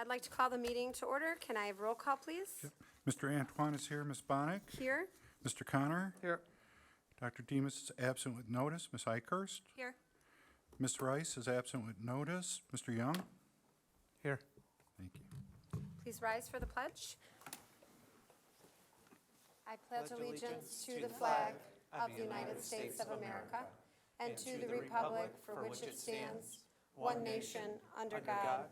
I'd like to call the meeting to order. Can I have roll call, please? Yep. Mr. Antoine is here. Ms. Bonnick? Here. Mr. Connor? Here. Dr. Demas is absent with notice. Ms. Ikehurst? Here. Ms. Rice is absent with notice. Mr. Young? Here. Thank you. Please rise for the pledge. I pledge allegiance to the flag of the United States of America and to the republic for which it stands, one nation, under God,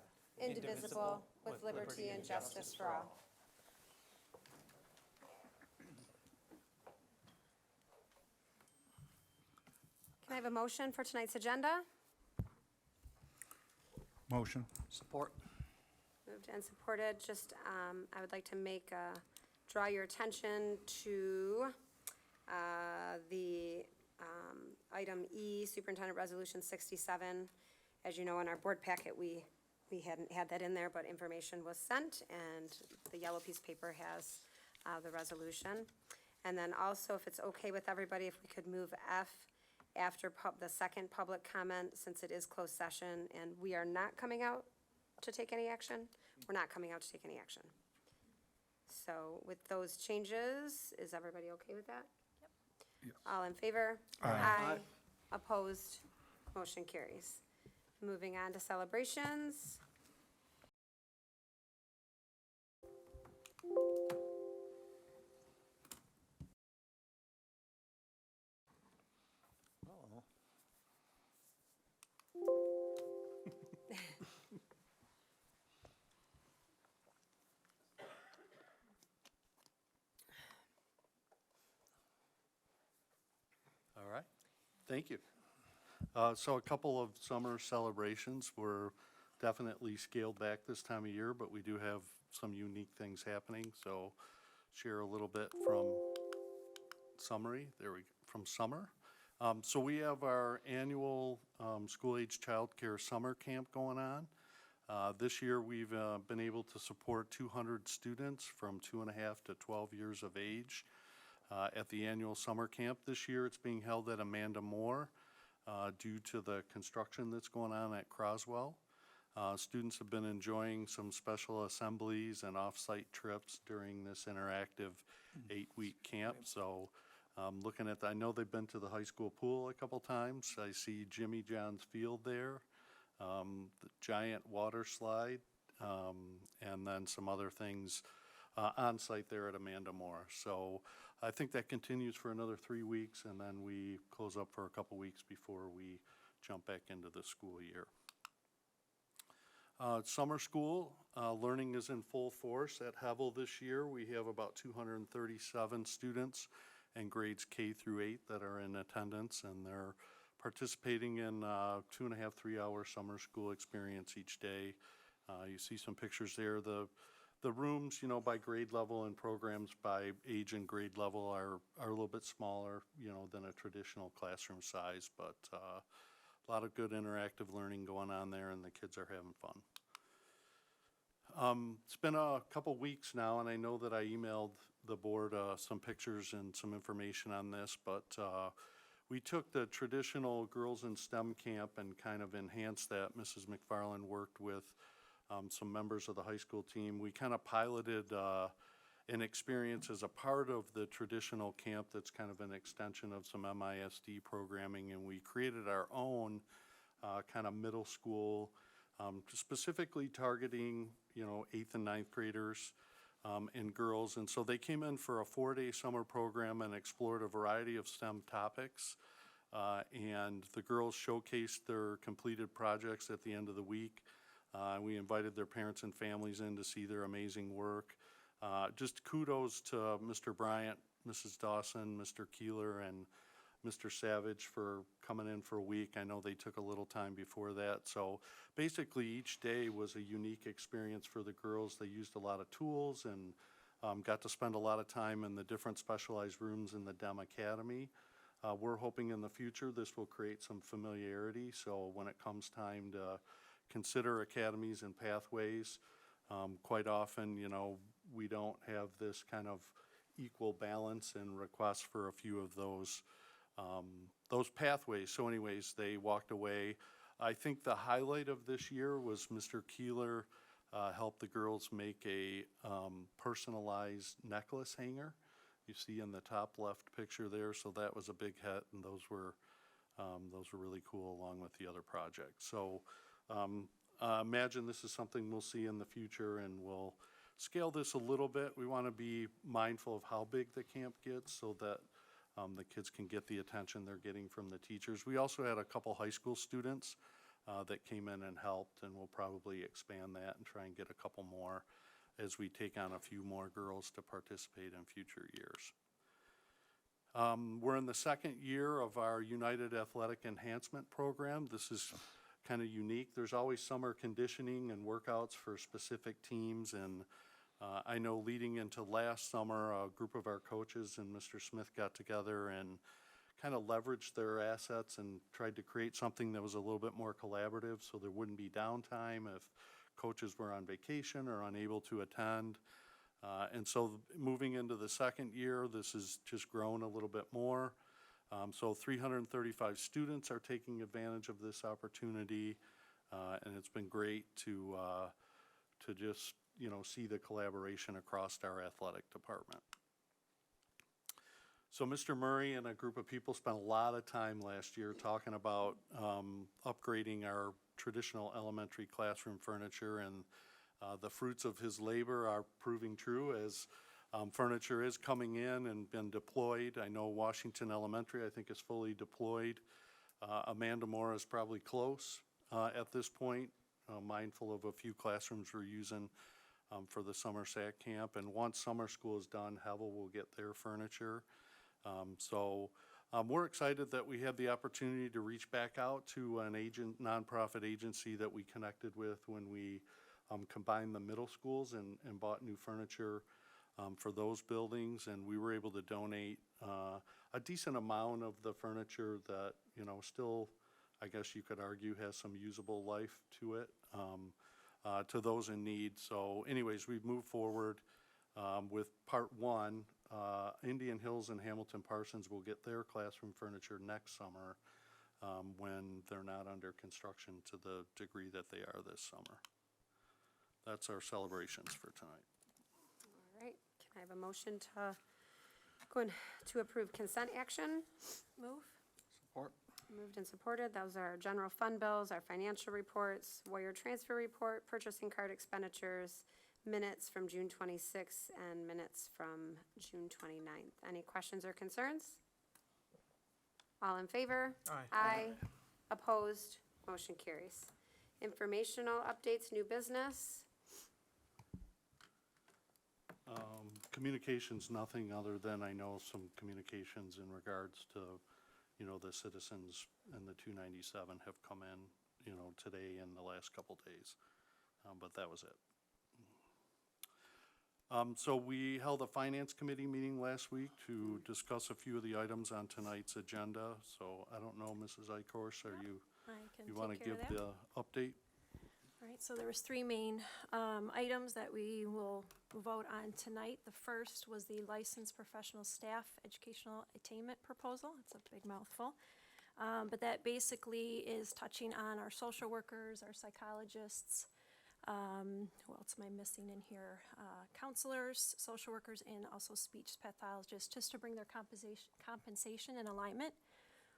indivisible, with liberty and justice for all. Can I have a motion for tonight's agenda? Motion. Support. Moved and supported. Just, I would like to draw your attention to the item E, Superintendent Resolution 67. As you know, in our board packet, we hadn't had that in there, but information was sent, and the yellow piece of paper has the resolution. And then also, if it's okay with everybody, if we could move F after the second public comment, since it is closed session, and we are not coming out to take any action. We're not coming out to take any action. So with those changes, is everybody okay with that? Yep. Yes. All in favor? Aye. Aye. Opposed? Motion carries. Moving on to celebrations. Oh. All right, thank you. So a couple of summer celebrations were definitely scaled back this time of year, but we do have some unique things happening. So share a little bit from from summer. So we have our annual school-age child care summer camp going on. This year we've been able to support 200 students from 2.5 to 12 years of age. At the annual summer camp this year, it's being held at Amanda Moore due to the construction that's going on at Croswell. Students have been enjoying some special assemblies and off-site trips during this interactive 8-week camp. So looking at I know they've been to the high school pool a couple times. I see Jimmy John's Field there, the giant water slide, and then some other things on site there at Amanda Moore. So I think that continues for another 3 weeks, and then we close up for a couple weeks before we jump back into the school year. Summer school learning is in full force at Hevel this year. We have about 237 students in grades K through 8 that are in attendance, and they're participating in 2.5, 3-hour summer school experience each day. You see some pictures there. The rooms, you know, by grade level and programs by age and grade level are a little bit smaller, you know, than a traditional classroom size, but a lot of good interactive learning going on there, and the kids are having fun. It's been a couple weeks now, and I know that I emailed the board some pictures and some information on this, but we took the traditional Girls in STEM camp and kind of enhanced that. Mrs. McFarland worked with some members of the high school team. We kind of piloted an experience as a part of the traditional camp that's kind of an extension of some MISD programming, and we created our own kind of middle school, specifically targeting, you know, 8th and 9th graders and girls. And so they came in for a 4-day summer program and explored a variety of STEM topics. And the girls showcased their completed projects at the end of the week. We invited their parents and families in to see their amazing work. Just kudos to Mr. Bryant, Mrs. Dawson, Mr. Keeler, and Mr. Savage for coming in for a week. I know they took a little time before that. So basically each day was a unique experience for the girls. They used a lot of tools and got to spend a lot of time in the different specialized rooms in the DEM Academy. We're hoping in the future this will create some familiarity. So when it comes time to consider academies and pathways, quite often, you know, we don't have this kind of equal balance and requests for a few of those pathways. So anyways, they walked away. I think the highlight of this year was Mr. Keeler helped the girls make a personalized necklace hanger. You see in the top left picture there, so that was a big hit, and those were really cool along with the other projects. So imagine this is something we'll see in the future, and we'll scale this a little bit. We want to be mindful of how big the camp gets so that the kids can get the attention they're getting from the teachers. We also had a couple high school students that came in and helped, and we'll probably expand that and try and get a couple more as we take on a few more girls to participate in future years. We're in the second year of our United Athletic Enhancement Program. This is kind of unique. There's always summer conditioning and workouts for specific teams, and I know leading into last summer, a group of our coaches and Mr. Smith got together and kind of leveraged their assets and tried to create something that was a little bit more collaborative so there wouldn't be downtime if coaches were on vacation or unable to attend. And so moving into the second year, this has just grown a little bit more. So 335 students are taking advantage of this opportunity, and it's been great to just, see the collaboration across our athletic department. So Mr. Murray and a group of people spent a lot of time last year talking about upgrading our traditional elementary classroom furniture, and the fruits of his labor are proving true as furniture is coming in and been deployed. I know Washington Elementary, I think, is fully deployed. Amanda Moore is probably close at this point, mindful of a few classrooms we're using for the summer SAC camp. And once summer school is done, Hevel will get their furniture. So we're excited that we had the opportunity to reach back out to an nonprofit agency that we connected with when we combined the middle schools and bought new furniture for those buildings, and we were able to donate a decent amount of the furniture that, still, I guess you could argue, has some usable life to it, to those in need. So anyways, we've moved forward with part one. Indian Hills and Hamilton Parsons will get their classroom furniture next summer when they're not under construction to the degree that they are this summer. That's our celebrations for tonight. All right, can I have a motion to go in to approve consent action? Move. Support. Moved and supported. Those are our general fund bills, our financial reports, wire transfer report, purchasing card expenditures, minutes from June 26th, and minutes from June 29th. Any questions or concerns? All in favor? Aye. Aye. Opposed? Motion carries. Informational updates, new business. Communications, nothing other than I know some communications in regards to, the citizens and the 297 have come in, today and the last couple days. But that was it. So we held a finance committee meeting last week to discuss a few of the items on tonight's agenda. So I don't know, Mrs. Eichhorst, you want to give the update? All right, so there was three main items that we will vote on tonight. The first was the licensed professional staff educational attainment proposal. It's a big mouthful. But that basically is touching on our social workers, our psychologists, who else am I missing in here? Counselors, social workers, and also speech pathologists, just to bring their compensation in alignment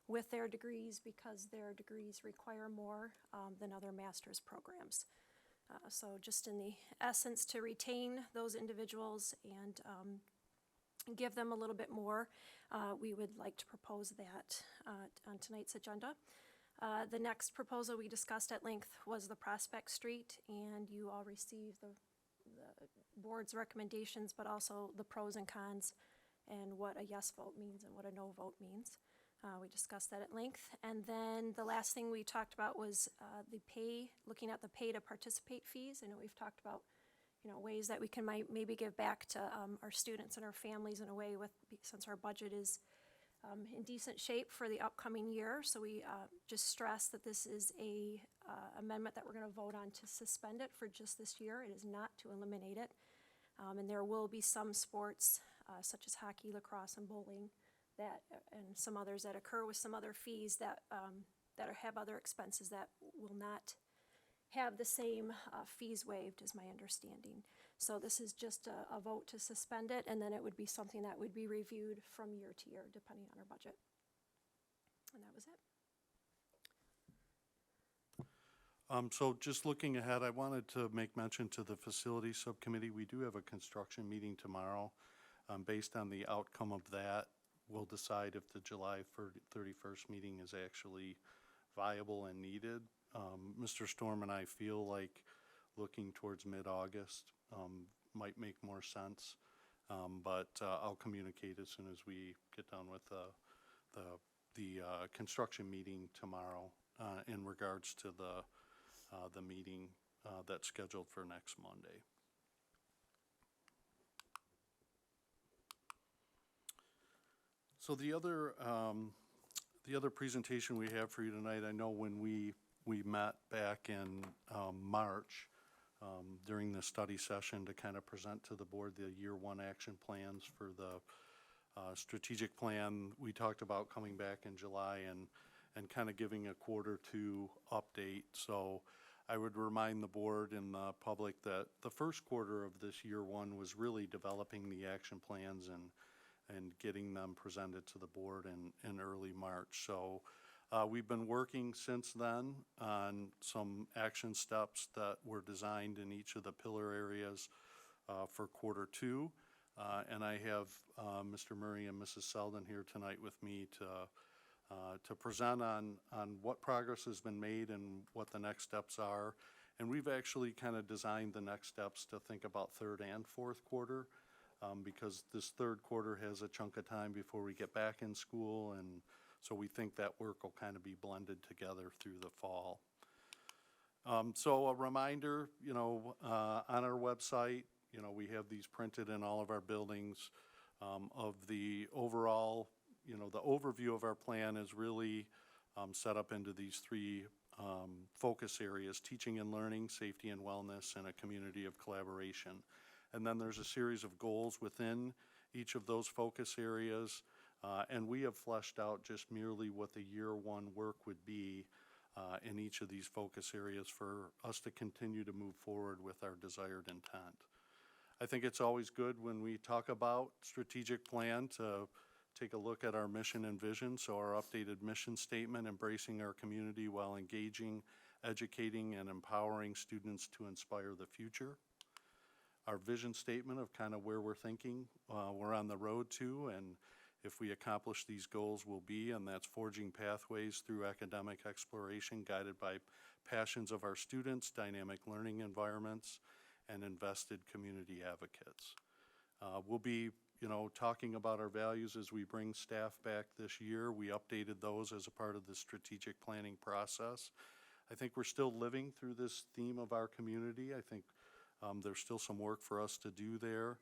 with their degrees, because their degrees require more than other master's programs. So just in the essence, to retain those individuals and give them a little bit more, we would like to propose that on tonight's agenda. The next proposal we discussed at length was the Prospect Street, and you all received the board's recommendations, but also the pros and cons and what a yes vote means and what a no vote means. We discussed that at length. And then the last thing we talked about was looking at the pay to participate fees. I know we've talked about, ways that we can maybe give back to our students and our families in a way since our budget is in decent shape for the upcoming year. So we just stress that this is a amendment that we're going to vote on to suspend it for just this year. It is not to eliminate it. And there will be some sports such as hockey, lacrosse, and bowling and some others that occur with some other fees that have other expenses that will not have the same fees waived, is my understanding. So this is just a vote to suspend it, and then it would be something that would be reviewed from year to year, depending on our budget. And that was it. So just looking ahead, I wanted to make mention to the facilities subcommittee, we do have a construction meeting tomorrow. Based on the outcome of that, we'll decide if the July 31st meeting is actually viable and needed. Mr. Storm and I feel like looking towards mid-August might make more sense, but I'll communicate as soon as we get done with the construction meeting tomorrow in regards to the meeting that's scheduled for next Monday. So the other presentation we have for you tonight, I know when we met back in March during the study session to kind of present to the board the year one action plans for the strategic plan, we talked about coming back in July and kind of giving a quarter two update. So I would remind the board and the public that the first quarter of this year one was really developing the action plans and getting them presented to the board in early March. So we've been working since then on some action steps that were designed in each of the pillar areas for quarter two. And I have Mr. Murray and Mrs. Selden here tonight with me to present on what progress has been made and what the next steps are. And we've actually kind of designed the next steps to think about third and fourth quarter. Because this third quarter has a chunk of time before we get back in school, and so we think that work will kind of be blended together through the fall. So a reminder, on our website, we have these printed in all of our buildings of the overall, the overview of our plan is really set up into these three focus areas: teaching and learning, safety and wellness, and a community of collaboration. And then there's a series of goals within each of those focus areas. And we have fleshed out just merely what the year one work would be in each of these focus areas for us to continue to move forward with our desired intent. I think it's always good when we talk about strategic plan to take a look at our mission and vision. So our updated mission statement, embracing our community while engaging, educating, and empowering students to inspire the future. Our vision statement of kind of where we're thinking we're on the road to, and if we accomplish these goals will be, and that's forging pathways through academic exploration guided by passions of our students, dynamic learning environments, and invested community advocates. We'll be talking about our values as we bring staff back this year. We updated those as a part of the strategic planning process. I think we're still living through this theme of our community. I think there's still some work for us to do there,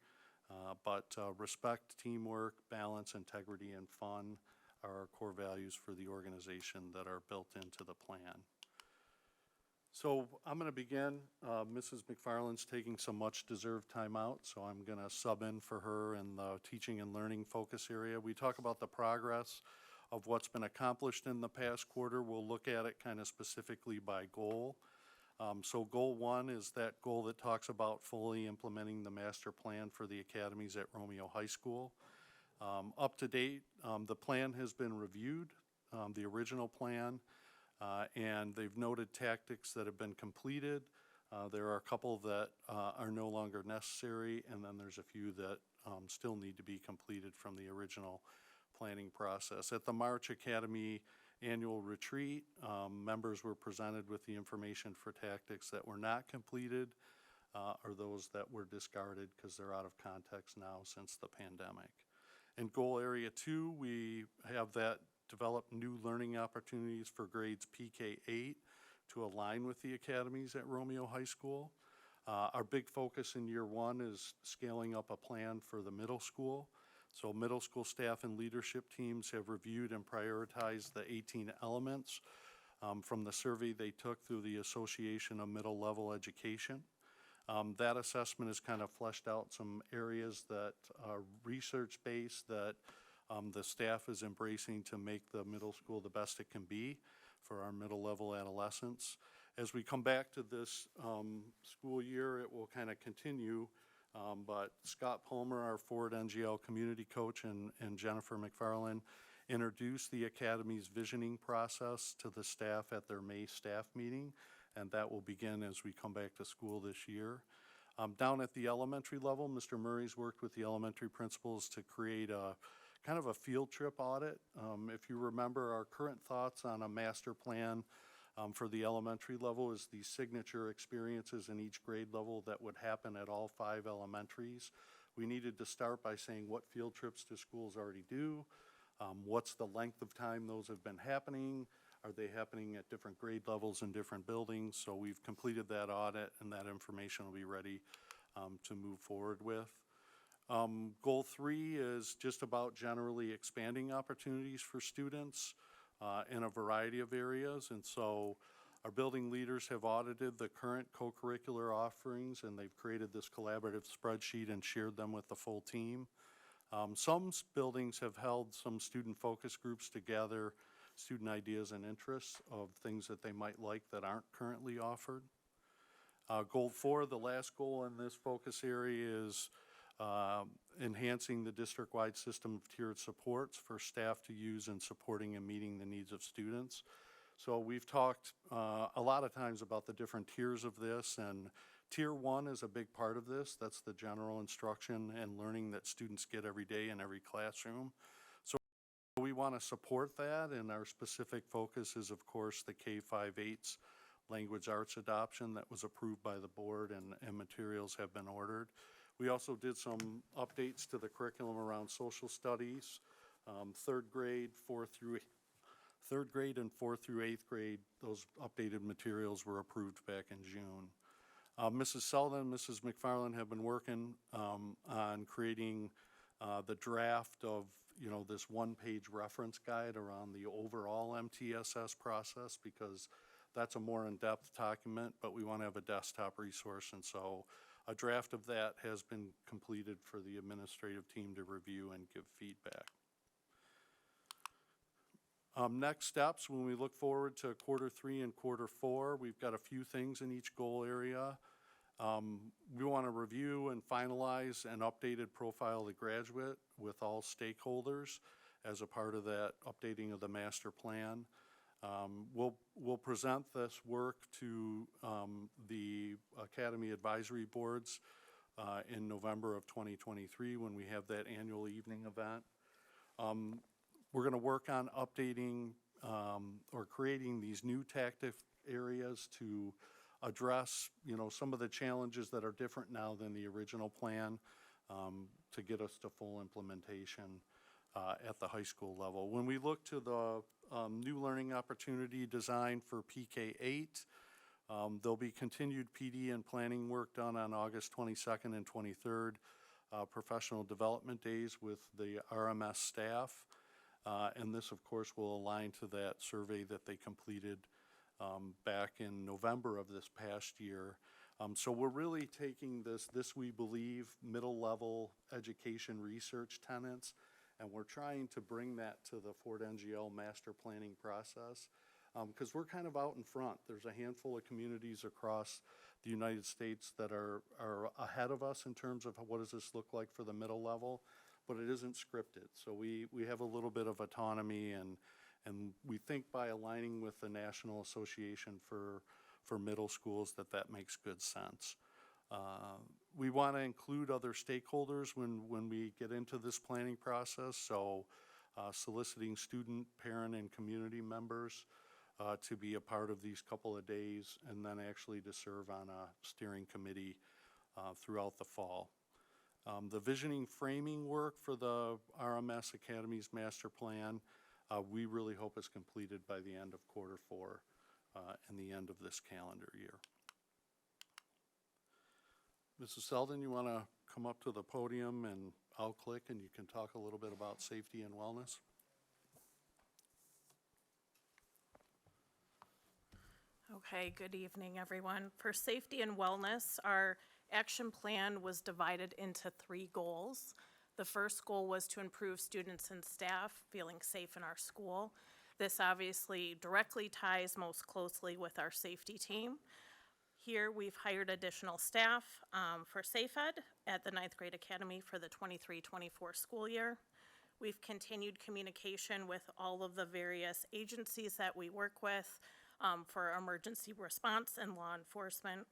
but respect, teamwork, balance, integrity, and fun are our core values for the organization that are built into the plan. So I'm going to begin. Mrs. McFarland's taking some much-deserved time out, so I'm going to sub in for her in the teaching and learning focus area. We talk about the progress of what's been accomplished in the past quarter. We'll look at it kind of specifically by goal. So goal one is that goal that talks about fully implementing the master plan for the academies at Romeo High School. Up to date, the plan has been reviewed, the original plan, and they've noted tactics that have been completed. There are a couple that are no longer necessary, and then there's a few that still need to be completed from the original planning process. At the March Academy annual retreat, members were presented with the information for tactics that were not completed or those that were discarded because they're out of context now since the pandemic. In goal area 2, we have that develop new learning opportunities for grades PK8 to align with the academies at Romeo High School. Our big focus in year 1 is scaling up a plan for the middle school. So middle school staff and leadership teams have reviewed and prioritized the 18 elements from the survey they took through the Association of Middle Level Education. That assessment has kind of fleshed out some areas that are research-based that the staff is embracing to make the middle school the best it can be for our middle level adolescents. As we come back to this school year, it will kind of continue, but Scott Palmer, our Ford NGL community coach, and Jennifer McFarland introduced the Academy's visioning process to the staff at their May staff meeting, and that will begin as we come back to school this year. Down at the elementary level, Mr. Murray's worked with the elementary principals to create a kind of a field trip audit. If you remember, our current thoughts on a master plan for the elementary level is the signature experiences in each grade level that would happen at all 5 elementaries. We needed to start by saying what field trips do schools already do, what's the length of time those have been happening, are they happening at different grade levels in different buildings? So we've completed that audit, and that information will be ready to move forward with. Goal 3 is just about generally expanding opportunities for students in a variety of areas. And so our building leaders have audited the current co-curricular offerings, and they've created this collaborative spreadsheet and shared them with the full team. Some buildings have held some student focus groups to gather student ideas and interests of things that they might like that aren't currently offered. Goal 4, the last goal in this focus area, is enhancing the district-wide system of tiered supports for staff to use in supporting and meeting the needs of students. So we've talked a lot of times about the different tiers of this, and Tier 1 is a big part of this. That's the general instruction and learning that students get every day in every classroom. So we want to support that, and our specific focus is, of course, the K-5-8's language arts adoption that was approved by the board, and materials have been ordered. We also did some updates to the curriculum around social studies. Third grade and 4th through 8th grade, those updated materials were approved back in June. Mrs. Selden and Mrs. McFarland have been working on creating the draft of, this one-page reference guide around the overall MTSS process, because that's a more in-depth document, but we want to have a desktop resource, and so a draft of that has been completed for the administrative team to review and give feedback. Next steps, when we look forward to quarter 3 and quarter 4, we've got a few things in each goal area. We want to review and finalize an updated profile of the graduate with all stakeholders as a part of that updating of the master plan. We'll present this work to the Academy Advisory Boards in November of 2023 when we have that annual evening event. We're going to work on updating or creating these new tactic areas to address, some of the challenges that are different now than the original plan to get us to full implementation at the high school level. When we look to the new learning opportunity design for PK8, there'll be continued PD and planning work done on August 22nd and 23rd, professional development days with the RMS staff. And this, of course, will align to that survey that they completed back in November of this past year. So we're really taking this we believe, middle level education research tenets, and we're trying to bring that to the Ford NGL master planning process, because we're kind of out in front. There's a handful of communities across the United States that are ahead of us in terms of what does this look like for the middle level, but it isn't scripted. So we have a little bit of autonomy, and we think by aligning with the National Association for Middle Schools that makes good sense. We want to include other stakeholders when we get into this planning process, so soliciting student, parent, and community members to be a part of these couple of days, and then actually to serve on a steering committee throughout the fall. The visioning framing work for the RMS Academy's master plan, we really hope is completed by the end of quarter 4 and the end of this calendar year. Mrs. Selden, you want to come up to the podium, and I'll click and you can talk a little bit about safety and wellness? Okay, good evening, everyone. For safety and wellness, our action plan was divided into 3 goals. The first goal was to improve students and staff feeling safe in our school. This obviously directly ties most closely with our safety team. Here, we've hired additional staff for Safe Ed at the 9th grade academy for the 23-24 school year. We've continued communication with all of the various agencies that we work with for emergency response and law enforcement.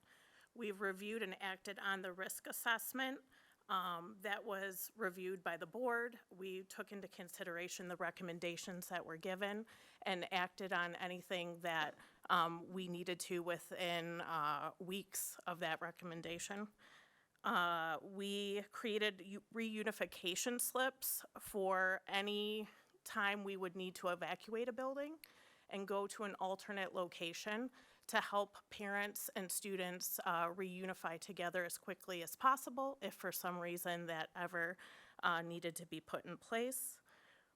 We've reviewed and acted on the risk assessment that was reviewed by the board. We took into consideration the recommendations that were given and acted on anything that we needed to within weeks of that recommendation. We created reunification slips for any time we would need to evacuate a building and go to an alternate location to help parents and students reunify together as quickly as possible if for some reason that ever needed to be put in place.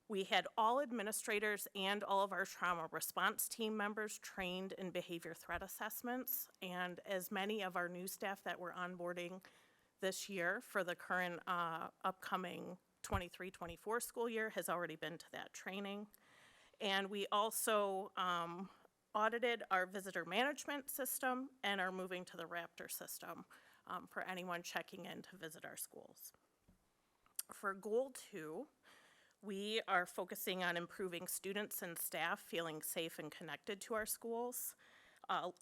We had all administrators and all of our trauma response team members trained in behavior threat assessments, and as many of our new staff that we're onboarding this year for the current upcoming 23-24 school year has already been to that training. And we also audited our visitor management system and are moving to the Raptor system for anyone checking in to visit our schools. For goal 2, we are focusing on improving students and staff feeling safe and connected to our schools.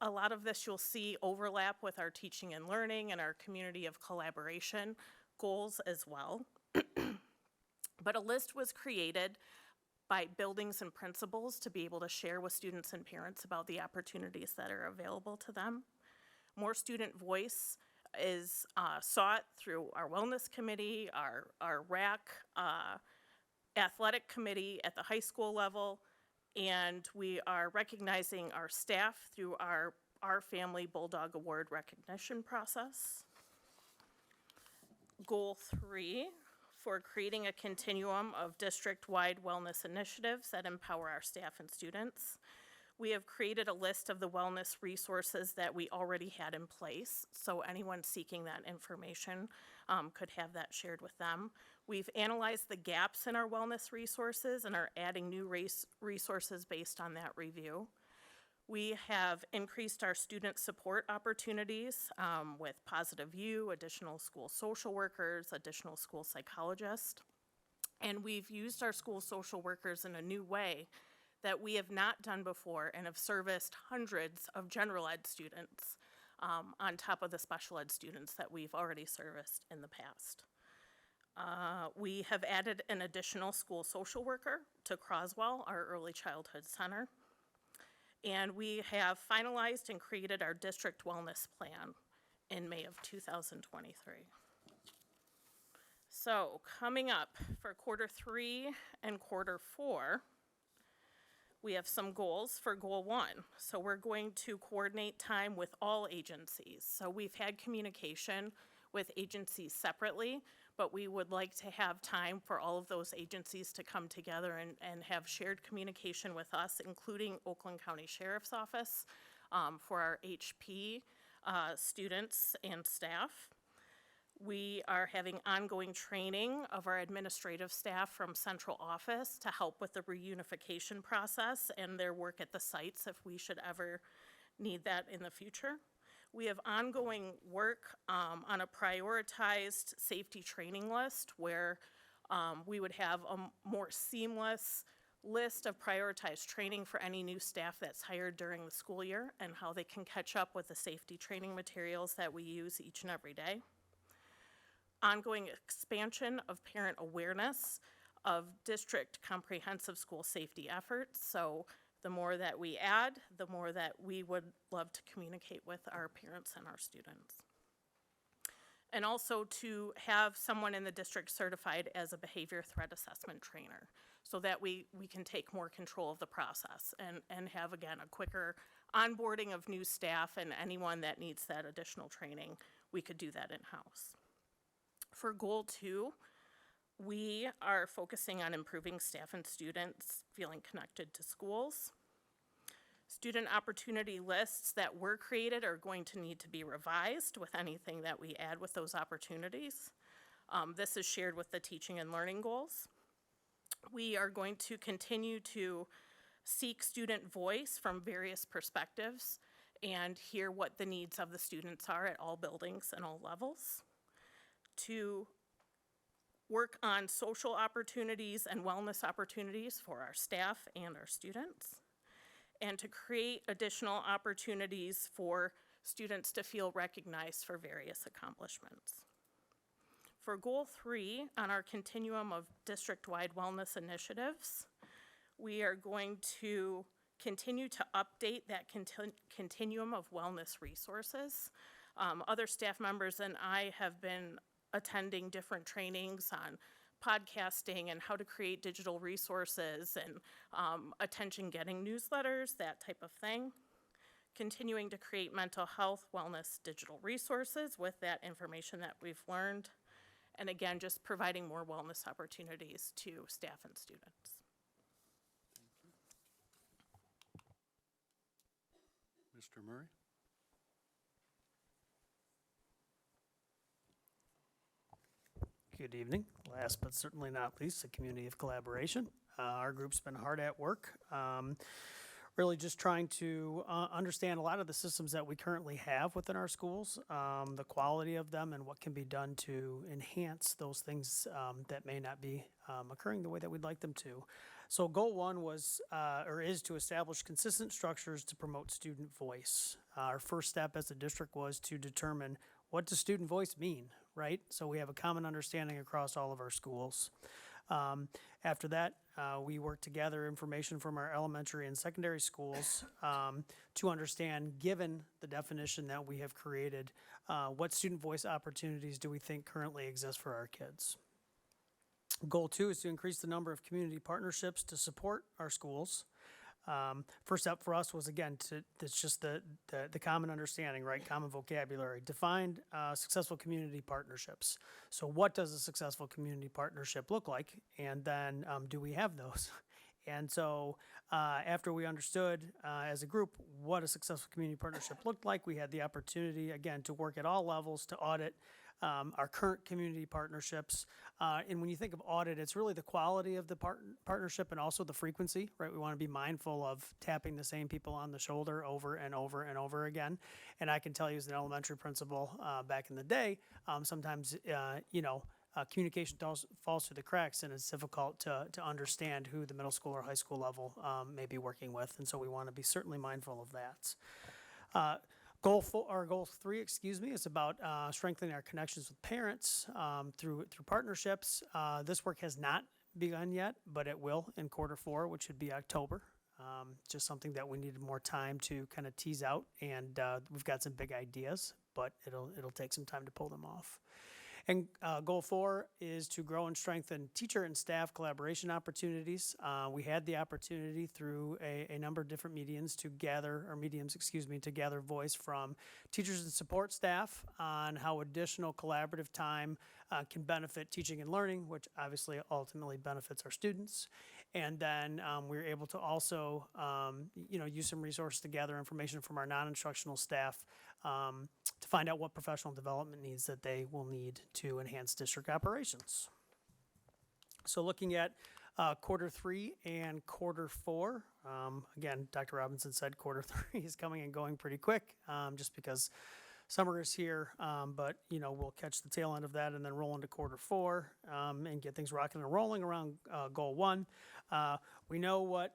A lot of this you'll see overlap with our teaching and learning and our community of collaboration goals as well. But a list was created by buildings and principals to be able to share with students and parents about the opportunities that are available to them. More student voice is sought through our wellness committee, our RAC, athletic committee at the high school level, and we are recognizing our staff through our Family Bulldog Award recognition process. Goal 3, for creating a continuum of district-wide wellness initiatives that empower our staff and students. We have created a list of the wellness resources that we already had in place, so anyone seeking that information could have that shared with them. We've analyzed the gaps in our wellness resources and are adding new resources based on that review. We have increased our student support opportunities with Positive U, additional school social workers, additional school psychologists. And we've used our school social workers in a new way that we have not done before and have serviced hundreds of general ed students on top of the special ed students that we've already serviced in the past. We have added an additional school social worker to Croswell, our early childhood center. And we have finalized and created our district wellness plan in May of 2023. So coming up for quarter 3 and quarter 4, we have some goals for goal 1. So we're going to coordinate time with all agencies. So we've had communication with agencies separately, but we would like to have time for all of those agencies to come together and have shared communication with us, including Oakland County Sheriff's Office for our HP students and staff. We are having ongoing training of our administrative staff from central office to help with the reunification process and their work at the sites if we should ever need that in the future. We have ongoing work on a prioritized safety training list where we would have a more seamless list of prioritized training for any new staff that's hired during the school year and how they can catch up with the safety training materials that we use each and every day. Ongoing expansion of parent awareness of district comprehensive school safety efforts. So the more that we add, the more that we would love to communicate with our parents and our students. And also to have someone in the district certified as a behavior threat assessment trainer so that we can take more control of the process and have, again, a quicker onboarding of new staff and anyone that needs that additional training, we could do that in-house. For goal 2, we are focusing on improving staff and students feeling connected to schools. Student opportunity lists that were created are going to need to be revised with anything that we add with those opportunities. This is shared with the teaching and learning goals. We are going to continue to seek student voice from various perspectives and hear what the needs of the students are at all buildings and all levels. To work on social opportunities and wellness opportunities for our staff and our students, and to create additional opportunities for students to feel recognized for various accomplishments. For goal 3 on our continuum of district-wide wellness initiatives, we are going to continue to update that continuum of wellness resources. Other staff members and I have been attending different trainings on podcasting and how to create digital resources and attention-getting newsletters, that type of thing. Continuing to create mental health, wellness, digital resources with that information that we've learned. And again, just providing more wellness opportunities to staff and students. Mr. Murray? Good evening. Last but certainly not least, the community of collaboration. Our group's been hard at work, really just trying to understand a lot of the systems that we currently have within our schools, the quality of them, and what can be done to enhance those things that may not be occurring the way that we'd like them to. So goal 1 was, or is, to establish consistent structures to promote student voice. Our first step as a district was to determine, what does student voice mean, right? So we have a common understanding across all of our schools. After that, we worked to gather information from our elementary and secondary schools to understand, given the definition that we have created, what student voice opportunities do we think currently exist for our kids. Goal 2 is to increase the number of community partnerships to support our schools. First step for us was, again, it's just the common understanding, right? Common vocabulary. Defined successful community partnerships. So what does a successful community partnership look like? And then do we have those? And so after we understood as a group what a successful community partnership looked like, we had the opportunity, again, to work at all levels to audit our current community partnerships. And when you think of audit, it's really the quality of the partnership and also the frequency, right? We want to be mindful of tapping the same people on the shoulder over and over and over again. And I can tell you as an elementary principal back in the day, sometimes, communication falls through the cracks, and it's difficult to understand who the middle school or high school level may be working with. And so we want to be certainly mindful of that. Goal 3, is about strengthening our connections with parents through partnerships. This work has not begun yet, but it will in quarter 4, which should be October. Just something that we needed more time to kind of tease out, and we've got some big ideas, but it'll take some time to pull them off. And goal 4 is to grow and strengthen teacher and staff collaboration opportunities. We had the opportunity through a number of different mediums to gather voice from teachers and support staff on how additional collaborative time can benefit teaching and learning, which obviously ultimately benefits our students. And then we were able to also, use some resources to gather information from our non-instructional staff to find out what professional development needs that they will need to enhance district operations. So looking at quarter 3 and quarter 4, again, Dr. Robinson said quarter 3 is coming and going pretty quick, just because summer is here, but we'll catch the tail end of that and then roll into quarter 4 and get things rocking and rolling around goal 1. We know what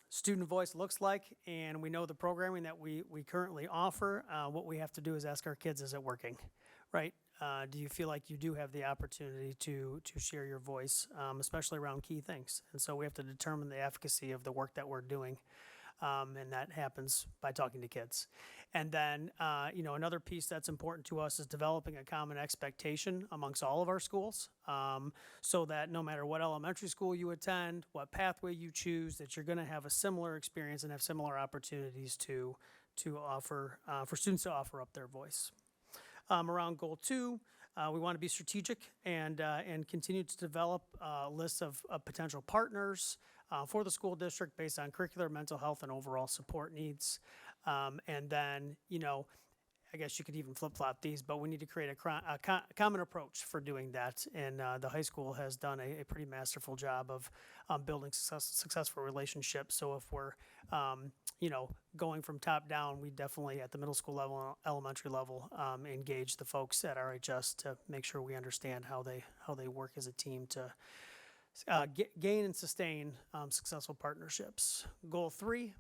student voice looks like, and we know the programming that we currently offer. What we have to do is ask our kids, is it working, right? Do you feel like you do have the opportunity to share your voice, especially around key things? And so we have to determine the efficacy of the work that we're doing, and that happens by talking to kids. And then, another piece that's important to us is developing a common expectation amongst all of our schools, so that no matter what elementary school you attend, what pathway you choose, that you're going to have a similar experience and have similar opportunities to offer, for students to offer up their voice. Around goal 2, we want to be strategic and continue to develop lists of potential partners for the school district based on curricular, mental health, and overall support needs. And then, I guess you could even flip-flop these, but we need to create a common approach for doing that. And the high school has done a pretty masterful job of building successful relationships. So if we're, going from top down, we definitely at the middle school level, elementary level, engage the folks at RHS to make sure we understand how they work as a team to gain and sustain successful partnerships. Goal 3.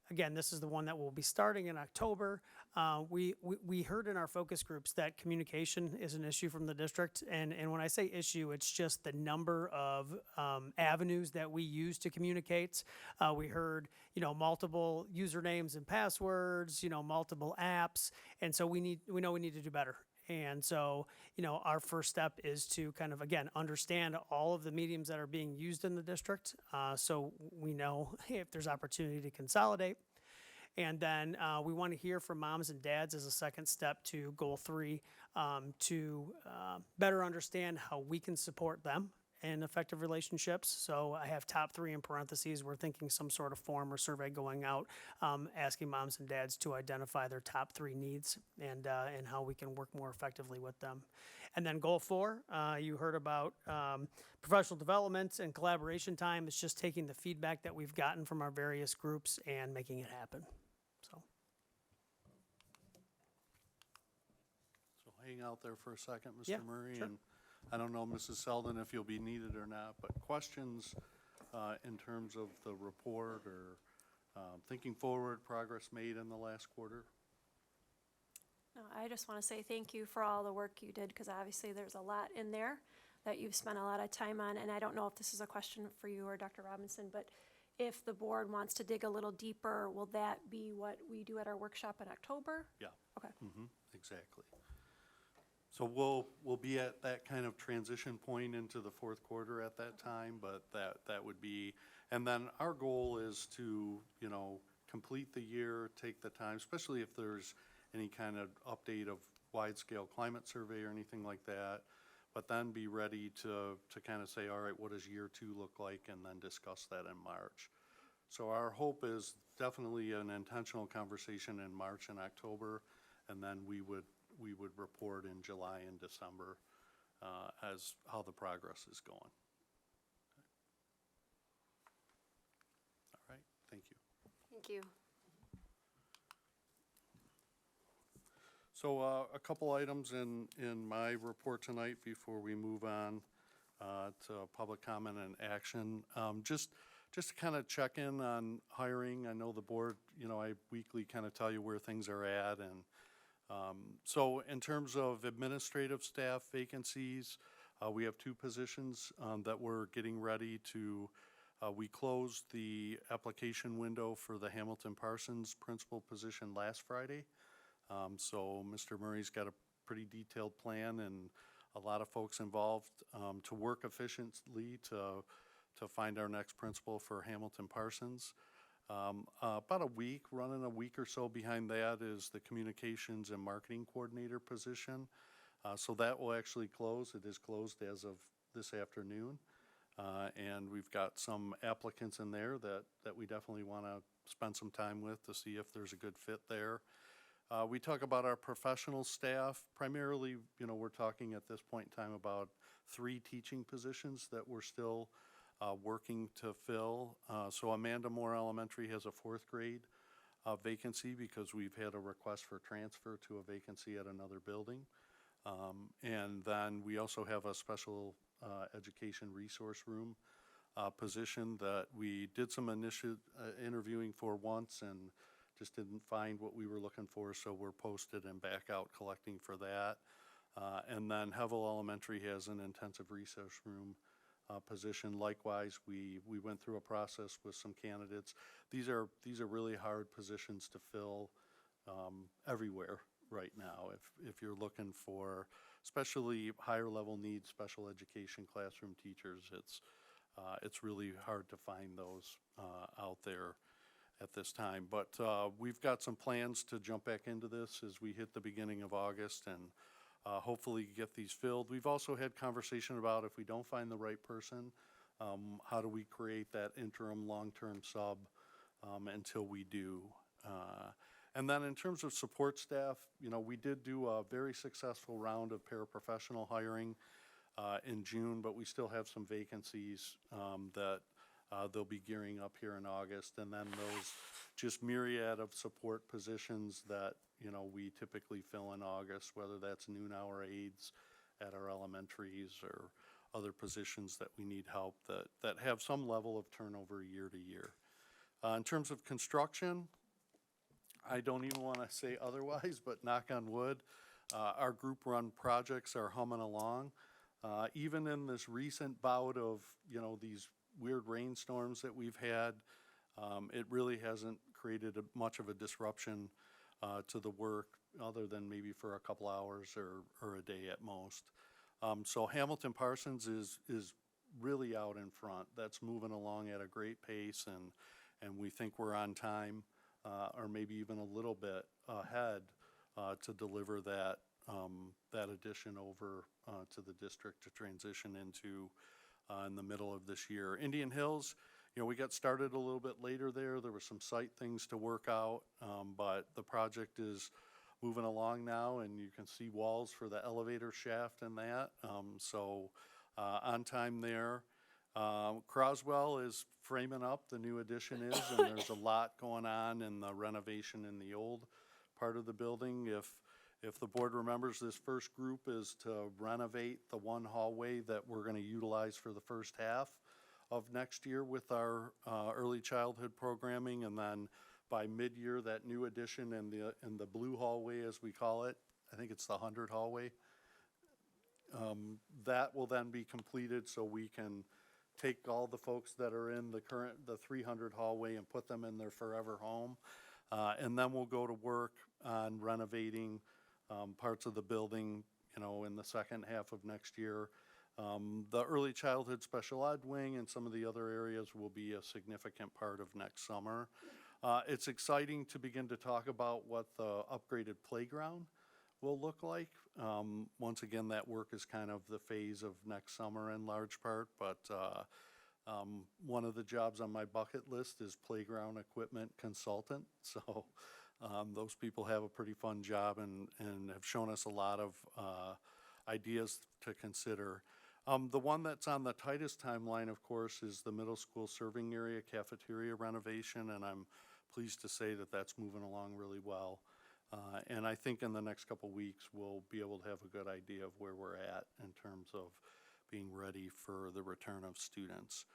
Again, this is the one that will be starting in October. We heard in our focus groups that communication is an issue from the district. And when I say issue, it's just the number of avenues that we use to communicate. We heard, multiple usernames and passwords, multiple apps. And so we know we need to do better. And so, our first step is to kind of, again, understand all of the mediums that are being used in the district, so we know if there's opportunity to consolidate. And then we want to hear from moms and dads as a second step to goal 3, to better understand how we can support them in effective relationships. So I have top 3 in parentheses. We're thinking some sort of form or survey going out, asking moms and dads to identify their top 3 needs and how we can work more effectively with them. And then goal 4, you heard about professional development and collaboration time. It's just taking the feedback that we've gotten from our various groups and making it happen. So hang out there for a second, Mr. Yeah, Murray. sure. And I don't know, Mrs. Selden, if you'll be needed or not, but questions in terms of the report or thinking forward, progress made in the last quarter? No, I just want to say thank you for all the work you did, because obviously there's a lot in there that you've spent a lot of time on. And I don't know if this is a question for you or Dr. Robinson, but if the board wants to dig a little deeper, will that be what we do at our workshop in October? Yeah. Okay. Exactly. So we'll be at that kind of transition point into the fourth quarter at that time, but that would be, and then our goal is to, complete the year, take the time, especially if there's any kind of update of wide-scale climate survey or anything like that, but then be ready to kind of say, all right, what does year 2 look like, and then discuss that in March. So our hope is definitely an intentional conversation in March and October, and then we would report in July and December as how the progress is going. All right, thank you. Thank you. So a couple items in my report tonight before we move on to public comment and action. Just to kind of check in on hiring. I know the board, I weekly kind of tell you where things are at, and so in terms of administrative staff vacancies, we have 2 positions that we're getting ready to, we closed the application window for the Hamilton Parsons principal position last Friday. So Mr. Murray's got a pretty detailed plan and a lot of folks involved to work efficiently to find our next principal for Hamilton Parsons. About running a week or so behind that is the communications and marketing coordinator position. So that will actually close. It is closed as of this afternoon. And we've got some applicants in there that we definitely want to spend some time with to see if there's a good fit there. We talk about our professional staff. Primarily, we're talking at this point in time about 3 teaching positions that we're still working to fill. So Amanda Moore Elementary has a 4th grade vacancy because we've had a request for transfer to a vacancy at another building. And then we also have a special education resource room position that we did some initial interviewing for once and just didn't find what we were looking for, so we're posted and back out collecting for that. And then Hevel Elementary has an intensive resource room position. Likewise, we went through a process with some candidates. These are really hard positions to fill everywhere right now. If you're looking for, especially higher level needs, special education classroom teachers, it's really hard to find those out there at this time. But we've got some plans to jump back into this as we hit the beginning of August and hopefully get these filled. We've also had conversation about if we don't find the right person, how do we create that interim long-term sub until we do. And then in terms of support staff, we did do a very successful round of paraprofessional hiring in June, but we still have some vacancies that they'll be gearing up here in August. And then those just myriad of support positions that, we typically fill in August, whether that's noon hour aides at our elementaries or other positions that we need help that have some level of turnover year to year. In terms of construction, I don't even want to say otherwise, but knock on wood, our group run projects are humming along. Even in this recent bout of, these weird rainstorms that we've had, it really hasn't created much of a disruption to the work other than maybe for a couple hours or a day at most. So Hamilton Parsons is really out in front. That's moving along at a great pace, and we think we're on time, or maybe even a little bit ahead to deliver that addition over to the district to transition into in the middle of this year. Indian Hills, we got started a little bit later there. There were some site things to work out, but the project is moving along now, and you can see walls for the elevator shaft and that. So on time there. Croswell is framing up, the new addition is, and there's a lot going on in the renovation in the old part of the building. If the board remembers, this first group is to renovate the one hallway that we're going to utilize for the first half of next year with our early childhood programming, and then by mid-year, that new addition in the blue hallway, as we call it, I think it's the 100 hallway, that will then be completed so we can take all the folks that are in the 300 hallway and put them in their forever home. And then we'll go to work on renovating parts of the building, in the second half of next year. The early childhood special ed wing and some of the other areas will be a significant part of next summer. It's exciting to begin to talk about what the upgraded playground will look like. Once again, that work is kind of the phase of next summer in large part, but one of the jobs on my bucket list is playground equipment consultant. So those people have a pretty fun job and have shown us a lot of ideas to consider. The one that's on the tightest timeline, of course, is the middle school serving area cafeteria renovation, and I'm pleased to say that that's moving along really well. And I think in the next couple weeks, we'll be able to have a good idea of where we're at in terms of being ready for the return of students.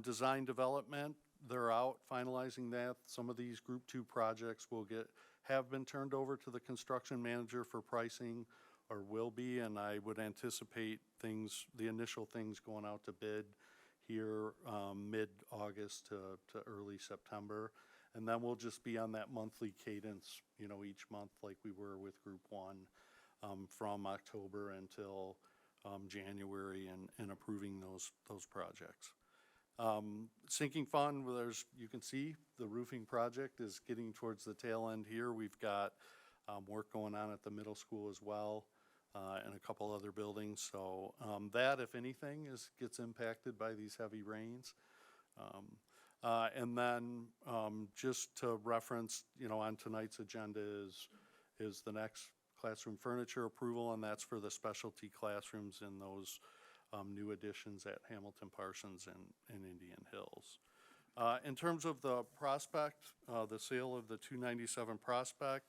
Design development, they're out finalizing that. Some of these group 2 projects have been turned over to the construction manager for pricing, or will be, and I would anticipate the initial things going out to bid here mid-August to early September. And then we'll just be on that monthly cadence, each month like we were with Group 1 from October until January and approving those projects. Sinking fund, you can see the roofing project is getting towards the tail end here. We've got work going on at the middle school as well and a couple other buildings. So that, if anything, gets impacted by these heavy rains. And then just to reference, on tonight's agenda is the next classroom furniture approval, and that's for the specialty classrooms in those new additions at Hamilton Parsons and Indian Hills. In terms of the Prospect, the sale of the 297 Prospect,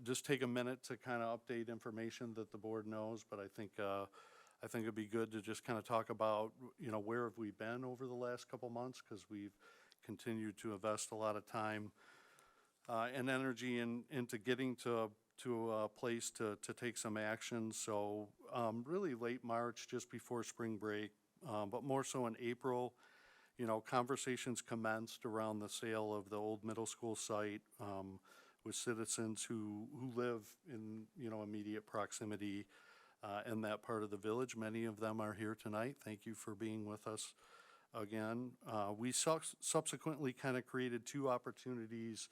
just take a minute to kind of update information that the board knows, but I think it'd be good to just kind of talk about, where have we been over the last couple months, because we've continued to invest a lot of time and energy into getting to a place to take some action. So really late March, just before spring break, but more so in April, conversations commenced around the sale of the old middle school site with citizens who live in, immediate proximity in that part of the village. Many of them are here tonight. Thank you for being with us again. We subsequently kind of created 2 opportunities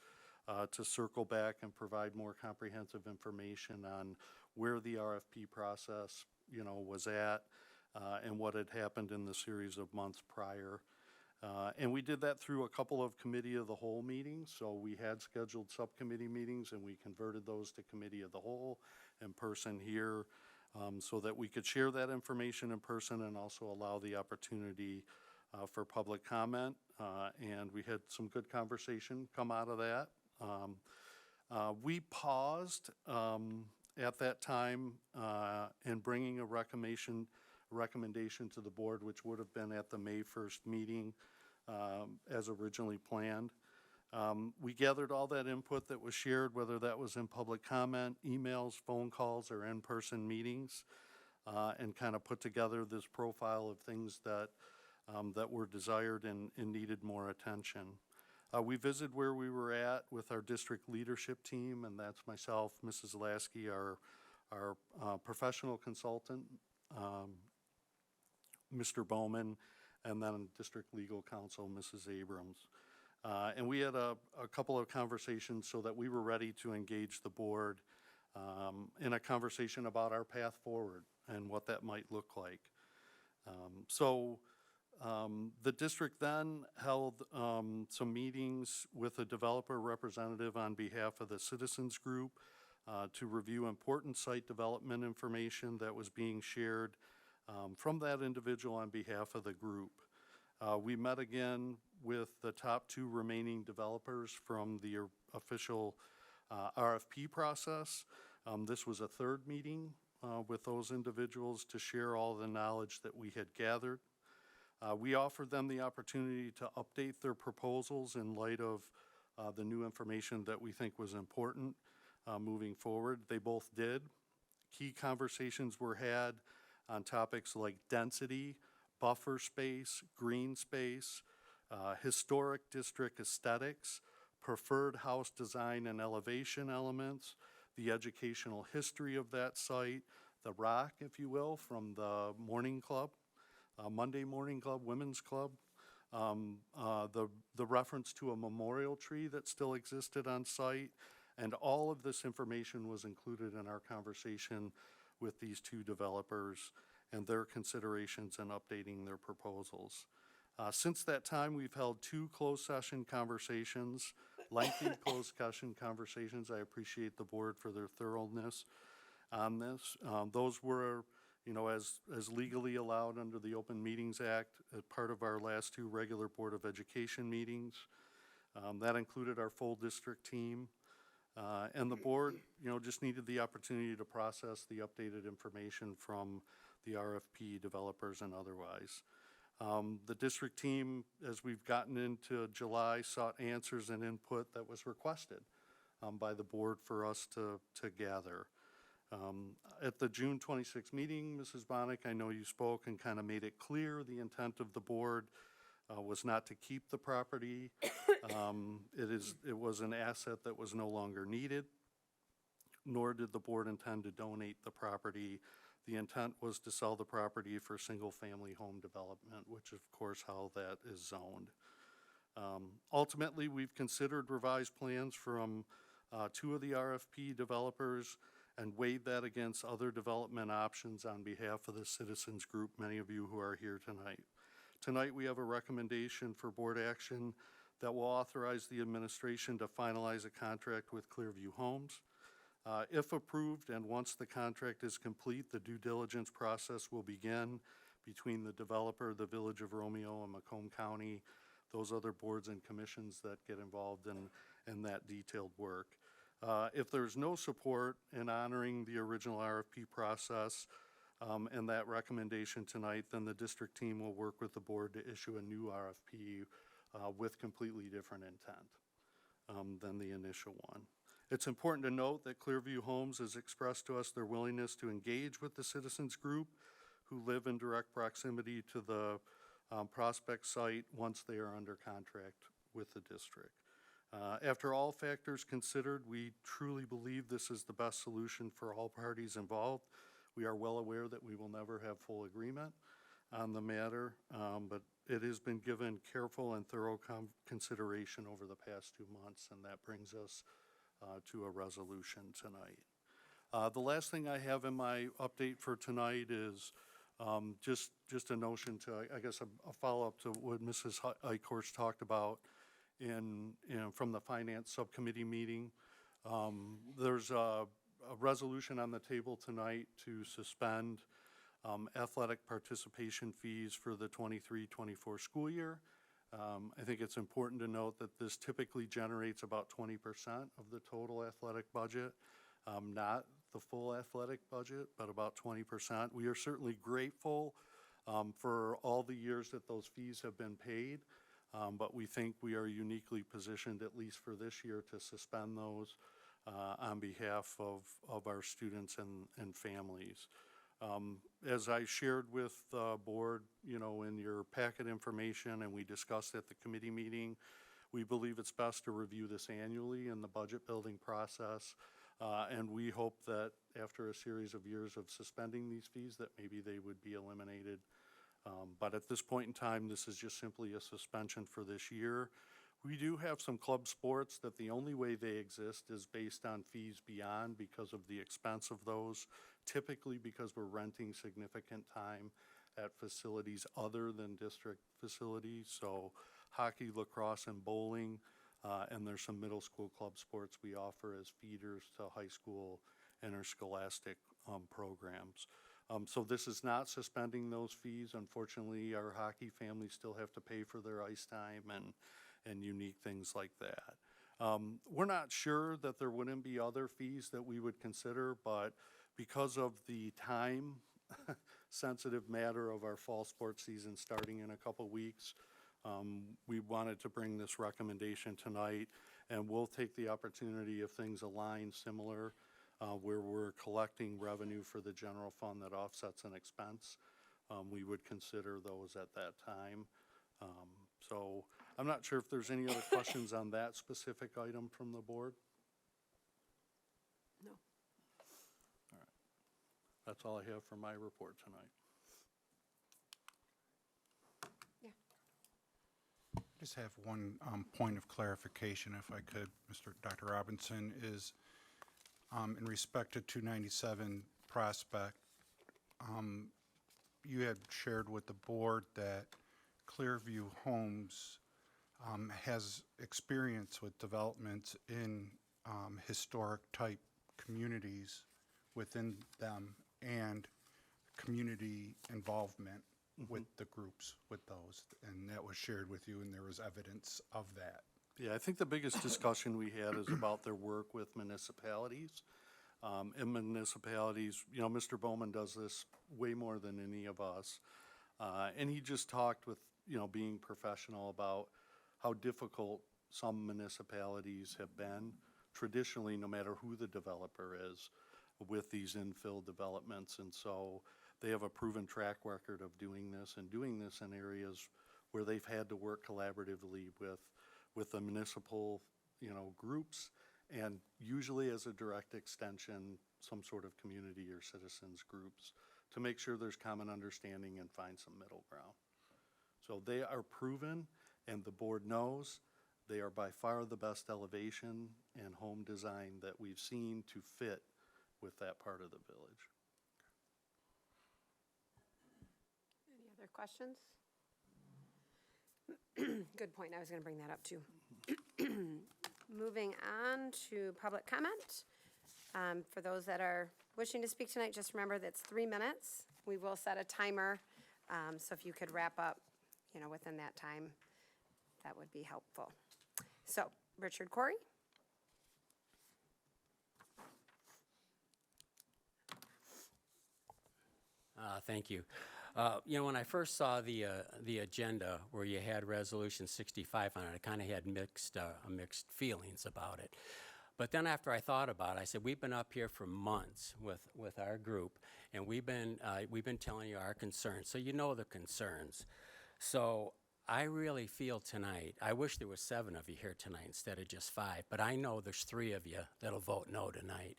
to circle back and provide more comprehensive information on where the RFP process, was at and what had happened in the series of months prior. And we did that through a couple of committee of the whole meetings. So we had scheduled subcommittee meetings and we converted those to committee of the whole in person here, so that we could share that information in person and also allow the opportunity for public comment. And we had some good conversation come out of that. We paused at that time in bringing a recommendation to the board, which would have been at the May 1st meeting as originally planned. We gathered all that input that was shared, whether that was in public comment, emails, phone calls, or in-person meetings, and kind of put together this profile of things that that were desired and needed more attention. We visited where we were at with our district leadership team, and that's myself, Mrs. Lasky, our professional consultant, Mr. Bowman, and then district legal counsel, Mrs. Abrams. And we had a couple of conversations so that we were ready to engage the board in a conversation about our path forward and what that might look like. The district then held some meetings with a developer representative on behalf of the citizens group to review important site development information that was being shared from that individual on behalf of the group. We met again with the top 2 remaining developers from the official RFP process. This was a 3rd meeting with those individuals to share all the knowledge that we had gathered. We offered them the opportunity to update their proposals in light of the new information that we think was important moving forward. They both did. Key conversations were had on topics like density, buffer space, green space, historic district aesthetics, preferred house design and elevation elements, the educational history of that site, the rock, if you will, from the morning club, Monday Morning Club, Women's Club, the reference to a memorial tree that still existed on site, and all of this information was included in our conversation with these 2 developers and their considerations in updating their proposals. Since that time, we've held 2 closed session conversations, lengthy closed session conversations. I appreciate the board for their thoroughness on this. Those were, you know, as legally allowed under the Open Meetings Act, as part of our last 2 regular Board of Education meetings. That included our full district team. And the board, you know, just needed the opportunity to process the updated information from the RFP developers and otherwise. The district team, as we've gotten into July, sought answers and input that was requested by the board for us to gather. At the June 26th meeting, Mrs. Bonnick, I know you spoke and kind of made it clear the intent of the board was not to keep the property. It was an asset that was no longer needed, nor did the board intend to donate the property. The intent was to sell the property for single-family home development, which of course how that is zoned. Ultimately, we've considered revised plans from 2 of the RFP developers and weighed that against other development options on behalf of the citizens group, many of you who are here tonight. Tonight, we have a recommendation for board action that will authorize the administration to finalize a contract with Clearview Homes. If approved, and once the contract is complete, the due diligence process will begin between the developer, the Village of Romeo, and Macomb County, those other boards and commissions that get involved in that detailed work. If there's no support in honoring the original RFP process and that recommendation tonight, then the district team will work with the board to issue a new RFP with completely different intent than the initial one. It's important to note that Clearview Homes has expressed to us their willingness to engage with the citizens group who live in direct proximity to the prospect site once they are under contract with the district. After all factors considered, we truly believe this is the best solution for all parties involved. We are well aware that we will never have full agreement on the matter, but it has been given careful and thorough consideration over the past 2 months, and that brings us to a resolution tonight. The last thing I have in my update for tonight is Just a notion to, I guess, a follow-up to what Mrs. Eichhorst talked about from the Finance Subcommittee meeting. There's a resolution on the table tonight to suspend athletic participation fees for the 23-24 school year. I think it's important to note that this typically generates about 20% of the total athletic budget, not the full athletic budget, but about 20%. We are certainly grateful for all the years that those fees have been paid, but we think we are uniquely positioned, at least for this year, to suspend those on behalf of our students and families. As I shared with the board, in your packet information, and we discussed at the committee meeting, we believe it's best to review this annually in the budget building process. And we hope that after a series of years of suspending these fees, that maybe they would be eliminated. But at this point in time, this is just simply a suspension for this year. We do have some club sports that the only way they exist is based on fees beyond because of the expense of those, typically because we're renting significant time at facilities other than district facilities. So hockey, lacrosse, and bowling, and there's some middle school club sports we offer as feeders to high school interscholastic programs. So this is not suspending those fees. Unfortunately, our hockey families still have to pay for their ice time and unique things like that. We're not sure that there wouldn't be other fees that we would consider, but because of the time sensitive matter of our fall sports season starting in a couple weeks, we wanted to bring this recommendation tonight, and we'll take the opportunity if things align similar, where we're collecting revenue for the general fund that offsets an expense. We would consider those at that time. So I'm not sure if there's any other questions on that specific item from the board. No. All right. That's all I have for my report tonight. Just have one point of clarification, if I could, Dr. Robinson, is in respect to 297 Prospect, you had shared with the board that Clearview Homes has experience with developments in historic type communities within them and community involvement with the groups, with those, and that was shared with you, and there was evidence of that. Yeah, I think the biggest discussion we had is about their work with municipalities. And municipalities, Mr. Bowman does this way more than any of us. And he just talked with, being professional about how difficult some municipalities have been, traditionally, no matter who the developer is, with these infill developments. And so they have a proven track record of doing this in areas where they've had to work collaboratively with the municipal, groups, and usually as a direct extension, some sort of community or citizens groups, to make sure there's common understanding and find some middle ground. So they are proven, and the board knows they are by far the best elevation and home design that we've seen to fit with that part of the village. Any other questions? Good point. I was going to bring that up too. Moving on to public comment. For those that are wishing to speak tonight, just remember that it's 3 minutes. We will set a timer, so if you could wrap up, within that time, that would be helpful. So, Richard Corey. Thank you. When I first saw the agenda where you had Resolution 65 on it, I kind of had mixed feelings about it. But then after I thought about it, I said, we've been up here for months with our group, and we've been telling you our concerns, so you know the concerns. So I really feel tonight, I wish there was 7 of you here tonight instead of just 5, but I know there's 3 of you that'll vote no tonight,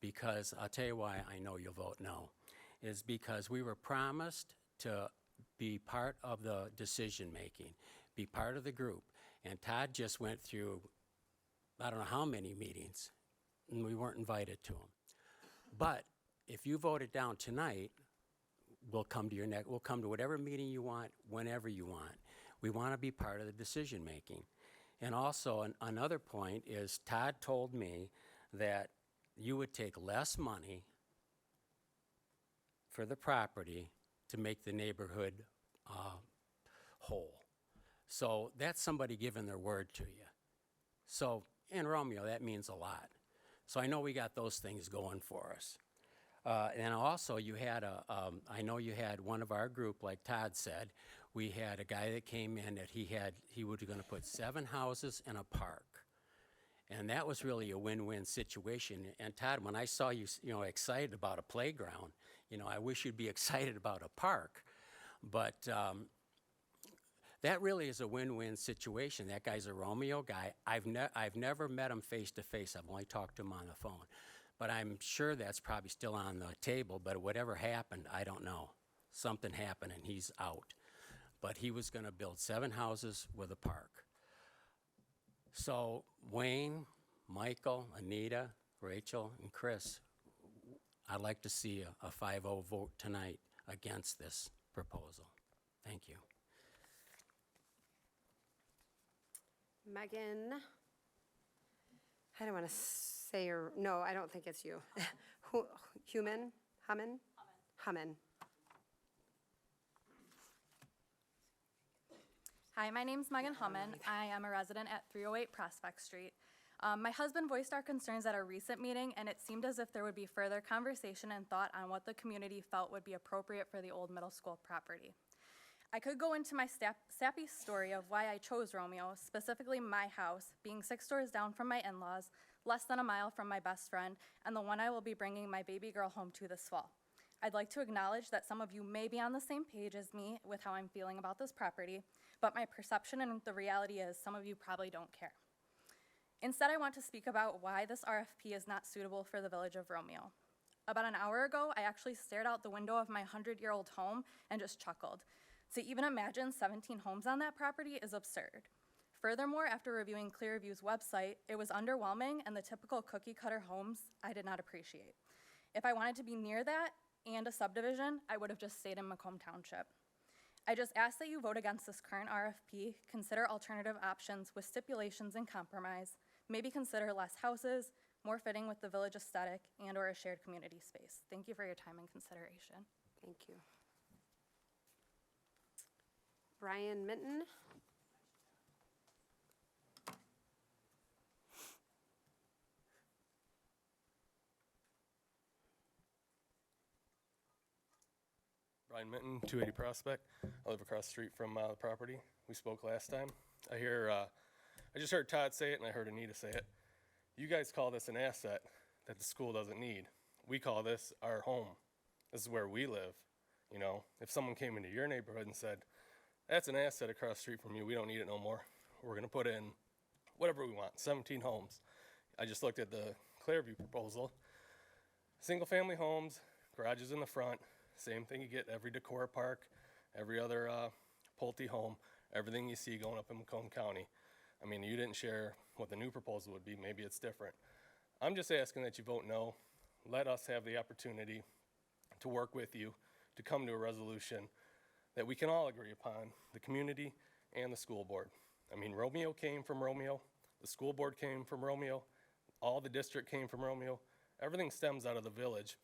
because I'll tell you why I know you'll vote no. Is because we were promised to be part of the decision-making, be part of the group. And Todd just went through, I don't know how many meetings, and we weren't invited to them. But if you vote it down tonight, we'll come to we'll come to whatever meeting you want, whenever you want. We want to be part of the decision-making. And also, another point is Todd told me that you would take less money for the property to make the neighborhood whole. So that's somebody giving their word to you. So in Romeo, that means a lot. So I know we got those things going for us. And also you had I know you had one of our group, like Todd said, we had a guy that came in that he was gonna put 7 houses and a park. And that was really a win-win situation. And Todd, when I saw you, excited about a playground, I wish you'd be excited about a park. But that really is a win-win situation. That guy's a Romeo guy. I've never met him face to face. I've only talked to him on the phone. But I'm sure that's probably still on the table, but whatever happened, I don't know. Something happened and he's out. But he was gonna build 7 houses with a park. So Wayne, Michael, Anita, Rachel, and Chris, I'd like to see a 5-0 vote tonight against this proposal. Thank you. Megan, I don't want to say your, no, I don't think it's you. Hummin? Hi, my name's Megan Hummin. I am a resident at 308 Prospect Street. My husband voiced our concerns at a recent meeting, and it seemed as if there would be further conversation and thought on what the community felt would be appropriate for the old middle school property. I could go into my sappy story of why I chose Romeo, specifically my house, being 6 doors down from my in-laws, less than a mile from my best friend, and the one I will be bringing my baby girl home to this fall. I'd like to acknowledge that some of you may be on the same page as me with how I'm feeling about this property, but my perception and the reality is some of you probably don't care. Instead, I want to speak about why this RFP is not suitable for the village of Romeo. About an hour ago, I actually stared out the window of my 100-year-old home and just chuckled. To even imagine 17 homes on that property is absurd. Furthermore, after reviewing Clearview's website, it was underwhelming and the typical cookie-cutter homes I did not appreciate. If I wanted to be near that and a subdivision, I would have just stayed in Macomb Township. I just ask that you vote against this current RFP, consider alternative options with stipulations and compromise, maybe consider less houses, more fitting with the village aesthetic, and/or a shared community space. Thank you for your time and consideration. Thank you. Brian Minton? Brian Minton, 280 Prospect. I live across the street from the property. We spoke last time. I just heard Todd say it and I heard Anita say it. You guys call this an asset that the school doesn't need. We call this our home. This is where we live. If someone came into your neighborhood and said, that's an asset across the street from you, we don't need it no more. We're gonna put in whatever we want, 17 homes. I just looked at the Clearview proposal. Single family homes, garages in the front, same thing you get every Decorah Park, every other Pulte home, everything you see going up in Macomb County. I mean, you didn't share what the new proposal would be. Maybe it's different. I'm just asking that you vote no. Let us have the opportunity to work with you to come to a resolution that we can all agree upon, the community and the school board. I mean, Romeo came from Romeo. The school board came from Romeo. All the district came from Romeo. Everything stems out of the village.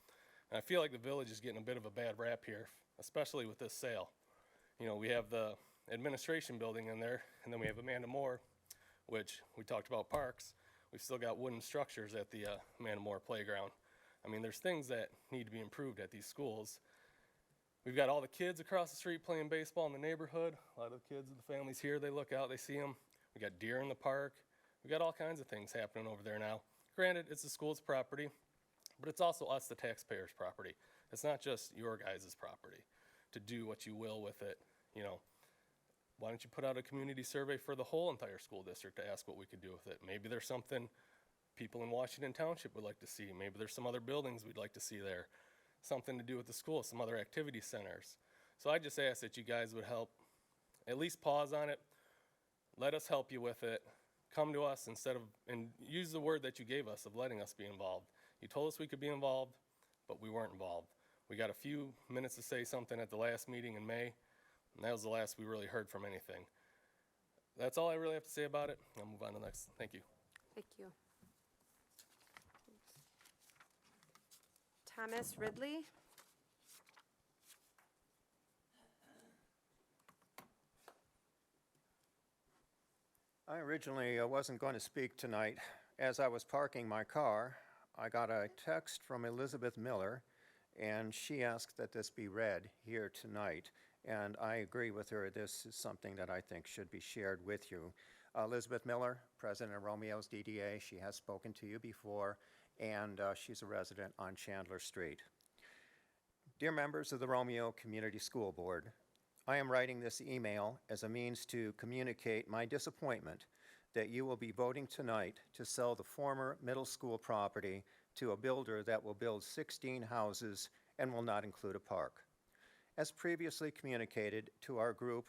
And I feel like the village is getting a bit of a bad rap here, especially with this sale. We have the administration building in there, and then we have Amanda Moore, which we talked about parks. We've still got wooden structures at the Amanda Moore playground. I mean, there's things that need to be improved at these schools. We've got all the kids across the street playing baseball in the neighborhood. A lot of the kids and the families here, they look out, they see them. We got deer in the park. We got all kinds of things happening over there now. Granted, it's the school's property, but it's also us, the taxpayers' property. It's not just your guys' property to do what you will with it. Why don't you put out a community survey for the whole entire school district to ask what we could do with it? Maybe there's something people in Washington Township would like to see. Maybe there's some other buildings we'd like to see there. Something to do with the school, some other activity centers. So I just ask that you guys would help, at least pause on it. Let us help you with it. Come to us and use the word that you gave us of letting us be involved. You told us we could be involved, but we weren't involved. We got a few minutes to say something at the last meeting in May, and that was the last we really heard from anything. That's all I really have to say about it. I'll move on to the next. Thank you. Thank you. Thomas Ridley. I originally wasn't going to speak tonight. As I was parking my car, I got a text from Elizabeth Miller, and she asked that this be read here tonight. And I agree with her. This is something that I think should be shared with you. Elizabeth Miller, president of Romeo's DDA, she has spoken to you before, and she's a resident on Chandler Street. Dear members of the Romeo Community School Board, I am writing this email as a means to communicate my disappointment that you will be voting tonight to sell the former middle school property to a builder that will build 16 houses and will not include a park. As previously communicated to our group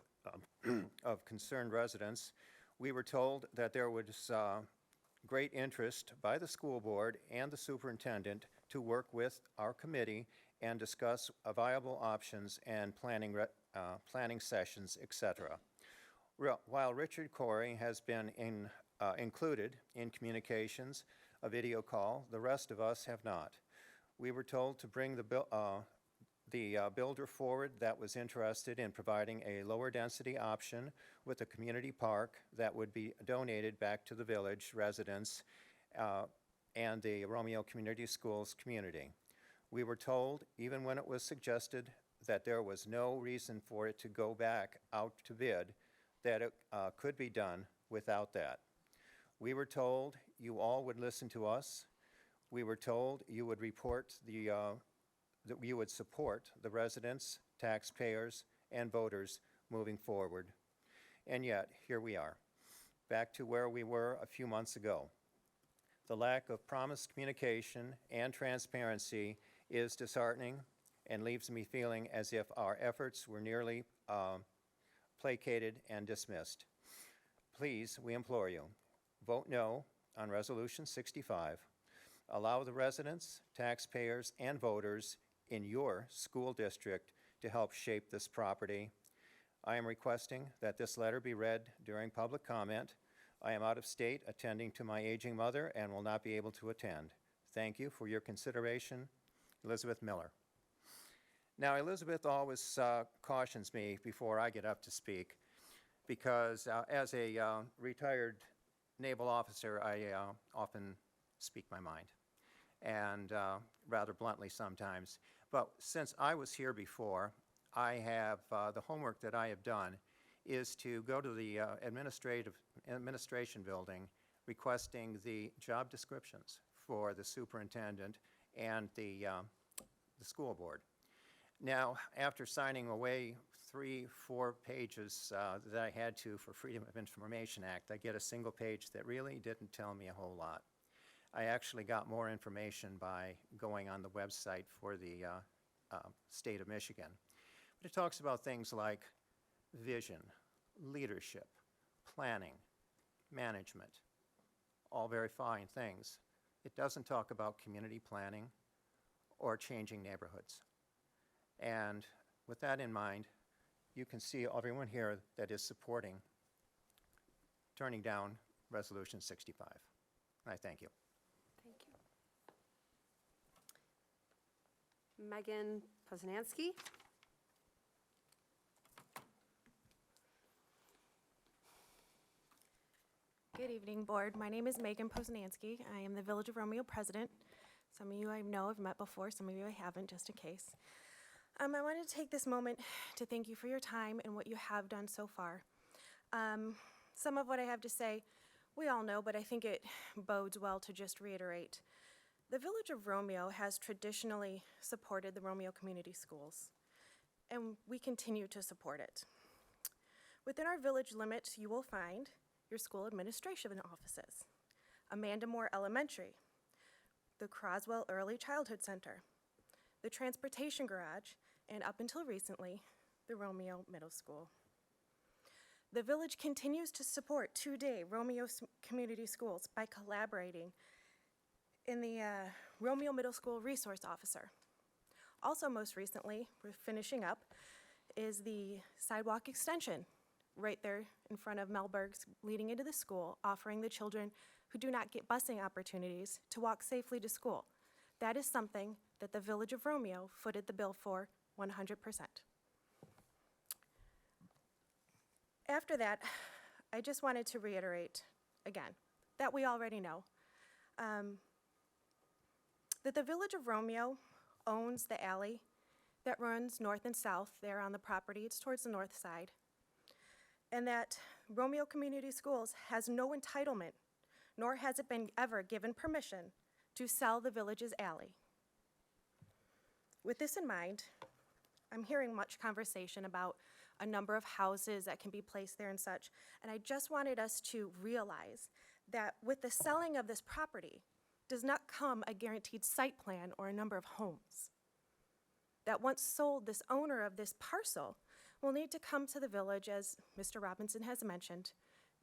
of concerned residents, we were told that there was great interest by the school board and the superintendent to work with our committee and discuss viable options and planning sessions, etc. While Richard Corey has been included in communications, a video call, the rest of us have not. We were told to bring the builder forward that was interested in providing a lower density option with a community park that would be donated back to the village residents and the Romeo Community Schools community. We were told, even when it was suggested that there was no reason for it to go back out to bid, that it could be done without that. We were told you all would listen to us. We were told you would that you would support the residents, taxpayers, and voters moving forward. And yet, here we are, back to where we were a few months ago. The lack of promised communication and transparency is disheartening and leaves me feeling as if our efforts were nearly placated and dismissed. Please, we implore you, vote no on Resolution 65. Allow the residents, taxpayers, and voters in your school district to help shape this property. I am requesting that this letter be read during public comment. I am out of state attending to my aging mother and will not be able to attend. Thank you for your consideration. Elizabeth Miller. Now, Elizabeth always cautions me before I get up to speak because as a retired naval officer, I often speak my mind, and rather bluntly sometimes. But since I was here before, I have the homework that I have done is to go to the administration building requesting the job descriptions for the superintendent and the school board. Now, after signing away 3-4 pages that I had to for Freedom of Information Act, I get a single page that really didn't tell me a whole lot. I actually got more information by going on the website for the state of Michigan. But it talks about things like vision, leadership, planning, management, all very fine things. It doesn't talk about community planning or changing neighborhoods. And with that in mind, you can see everyone here that is supporting turning down Resolution 65. And I thank you. Thank you. Megan Poznansky. Good evening, Board. My name is Megan Poznansky. I am the Village of Romeo president. Some of you I know I've met before, some of you I haven't, just in case. I wanted to take this moment to thank you for your time and what you have done so far. Some of what I have to say, we all know, but I think it bodes well to just reiterate. The Village of Romeo has traditionally supported the Romeo Community Schools, and we continue to support it. Within our village limits, you will find your school administration offices, Amanda Moore Elementary, the Croswell Early Childhood Center, the Transportation Garage, and up until recently, the Romeo Middle School. The village continues to support two-day Romeo Community Schools by collaborating in the Romeo Middle School Resource Officer. Also, most recently, we're finishing up, is the sidewalk extension right there in front of Melberg's leading into the school, offering the children who do not get busing opportunities to walk safely to school. That is something that the Village of Romeo footed the bill for 100%. After that, I just wanted to reiterate again that we already know that the Village of Romeo owns the alley that runs north and south there on the property. It's towards the north side. And that Romeo Community Schools has no entitlement, nor has it been ever given permission to sell the village's alley. With this in mind, I'm hearing much conversation about a number of houses that can be placed there and such, and I just wanted us to realize that with the selling of this property does not come a guaranteed site plan or a number of homes. That once sold, this owner of this parcel will need to come to the village, as Mr. Robinson has mentioned,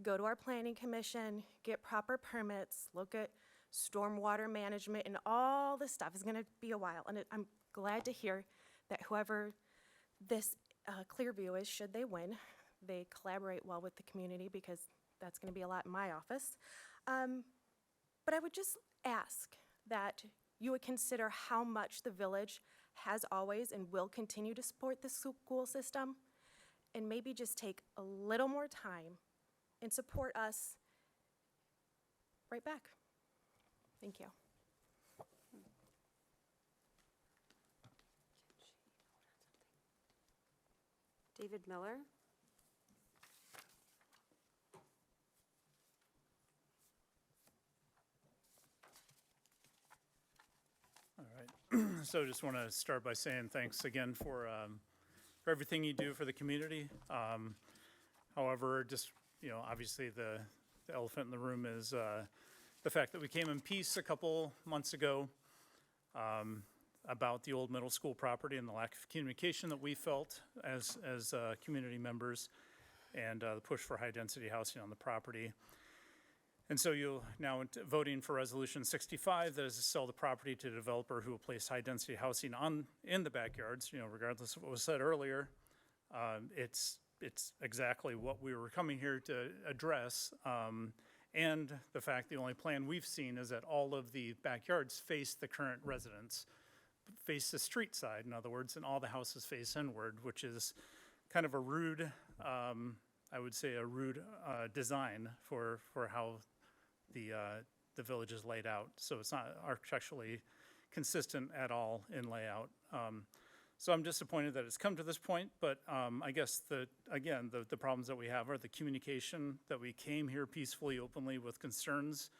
go to our planning commission, get proper permits, look at stormwater management, and all this stuff is gonna be a while. And I'm glad to hear that whoever this Clearview is, should they win, they collaborate well with the community, because that's gonna be a lot in my office. But I would just ask that you would consider how much the village has always and will continue to support the school system, and maybe just take a little more time and support us right back. Thank you. David Miller? All right. So just want to start by saying thanks again for everything you do for the community. However, just, obviously the elephant in the room is the fact that we came in peace a couple months ago about the old middle school property and the lack of communication that we felt as community members, and the push for high-density housing on the property. And so you're now voting for Resolution 65, that is to sell the property to a developer who will place high-density housing in the backyards, regardless of what was said earlier. It's exactly what we were coming here to address. And the fact the only plan we've seen is that all of the backyards face the current residents, face the street side, in other words, and all the houses face inward, which is kind of a rude, I would say a rude design for how the village is laid out. So it's not architecturally consistent at all in layout. So I'm disappointed that it's come to this point, but I guess the problems that we have are the communication, that we came here peacefully, openly with concerns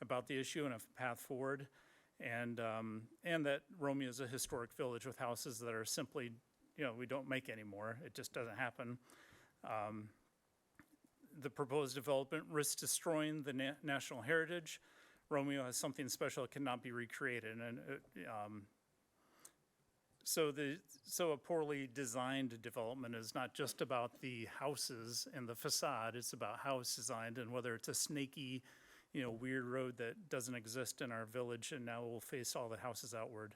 about the issue and a path forward, and that Romeo is a historic village with houses that are simply, we don't make anymore. It just doesn't happen. The proposed development risks destroying the national heritage. Romeo has something special that cannot be recreated, and so a poorly designed development is not just about the houses and the facade, it's about how it's designed and whether it's a snaky, weird road that doesn't exist in our village and now will face all the houses outward.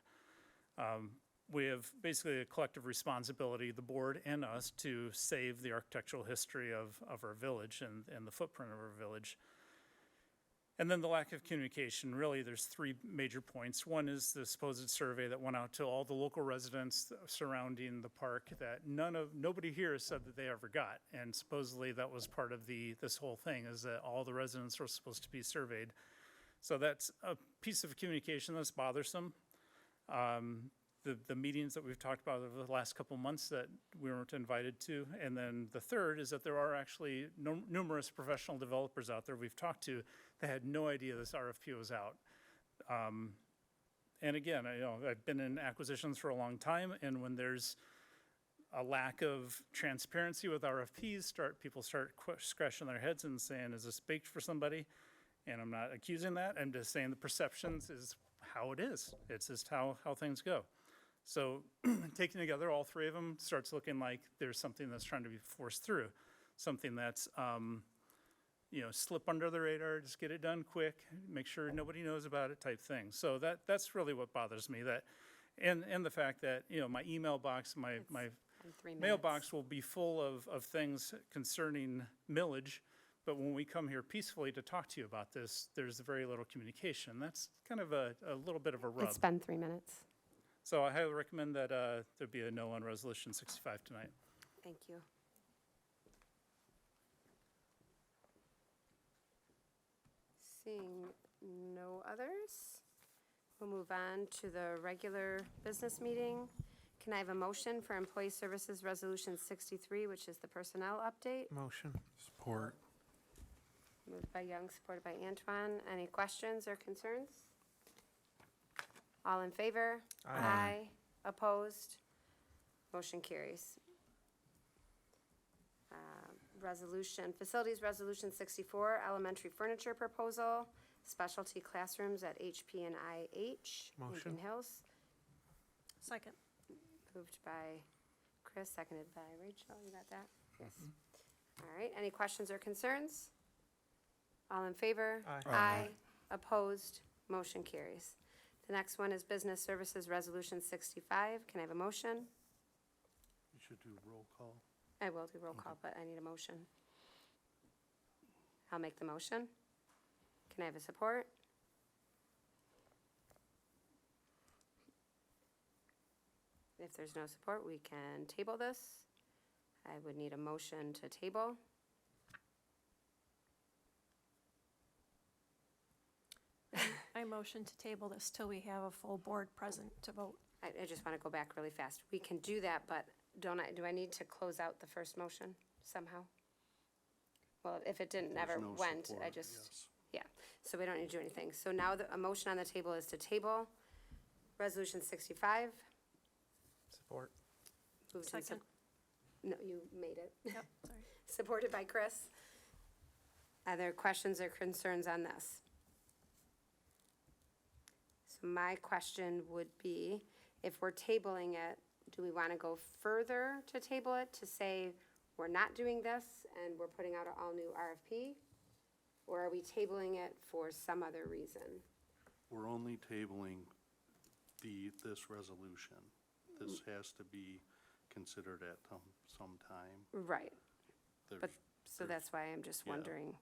We have basically a collective responsibility, the board and us, to save the architectural history of our village and the footprint of our village. And then the lack of communication, really there's three major points. One is the supposed survey that went out to all the local residents surrounding the park that nobody here has said that they ever got. And supposedly that was part of this whole thing, is that all the residents were supposed to be surveyed. So that's a piece of communication that's bothersome. The meetings that we've talked about over the last couple months that we weren't invited to. And then the third is that there are actually numerous professional developers out there we've talked to that had no idea this RFP was out. And again, I've been in acquisitions for a long time, and when there's a lack of transparency with RFPs, people start scratching their heads and saying, is this baked for somebody? And I'm not accusing that, I'm just saying the perceptions is how it is. It's just how things go. So taking together all three of them starts looking like there's something that's trying to be forced through, something that's, slip under the radar, just get it done quick, make sure nobody knows about it type thing. So that's really what bothers me, that And the fact that, you know, my email box, my In 3 minutes. mailbox will be full of things concerning millage, but when we come here peacefully to talk to you about this, there's very little communication. That's kind of a little bit of a rub. It's been 3 minutes. So I highly recommend that there be a no on Resolution 65 tonight. Thank you. Seeing no others, we'll move on to the regular business meeting. Can I have a motion for Employee Services Resolution 63, which is the personnel update? Motion. Support. Moved by Young, supported by Antoine. Any questions or concerns? All in favor? Aye. Opposed? Motion carries. Facilities Resolution 64, elementary furniture proposal, specialty classrooms at HP and IH. Motion. Indian Hills. Second. Moved by Chris, seconded by Rachel. You got that? Yes. All right, any questions or concerns? All in favor? Aye. Aye. Opposed? Motion carries. The next one is Business Services Resolution 65. Can I have a motion? You should do roll call. I will do roll call, but I need a motion. I'll make the motion. Can I have a support? If there's no support, we can table this. I would need a motion to table. I motion to table this till we have a full board present to vote. I just want to go back really fast. We can do that, but do I need to close out the first motion somehow? Well, if it didn't, never There's no went, I support, just, yes. yeah. So we don't need to do anything. So now a motion on the table is to table Resolution 65. Support. Moved and Second. No, you made it. Yep, sorry. Supported by Chris. Are there questions or concerns on this? So my question would be, if we're tabling it, do we want to go further to table it to say we're not doing this and we're putting out an all-new RFP? Or are we tabling it for some other reason? We're only tabling this resolution. This has to be considered at some time. Right, There's- but, so that's why I'm just Yeah. wondering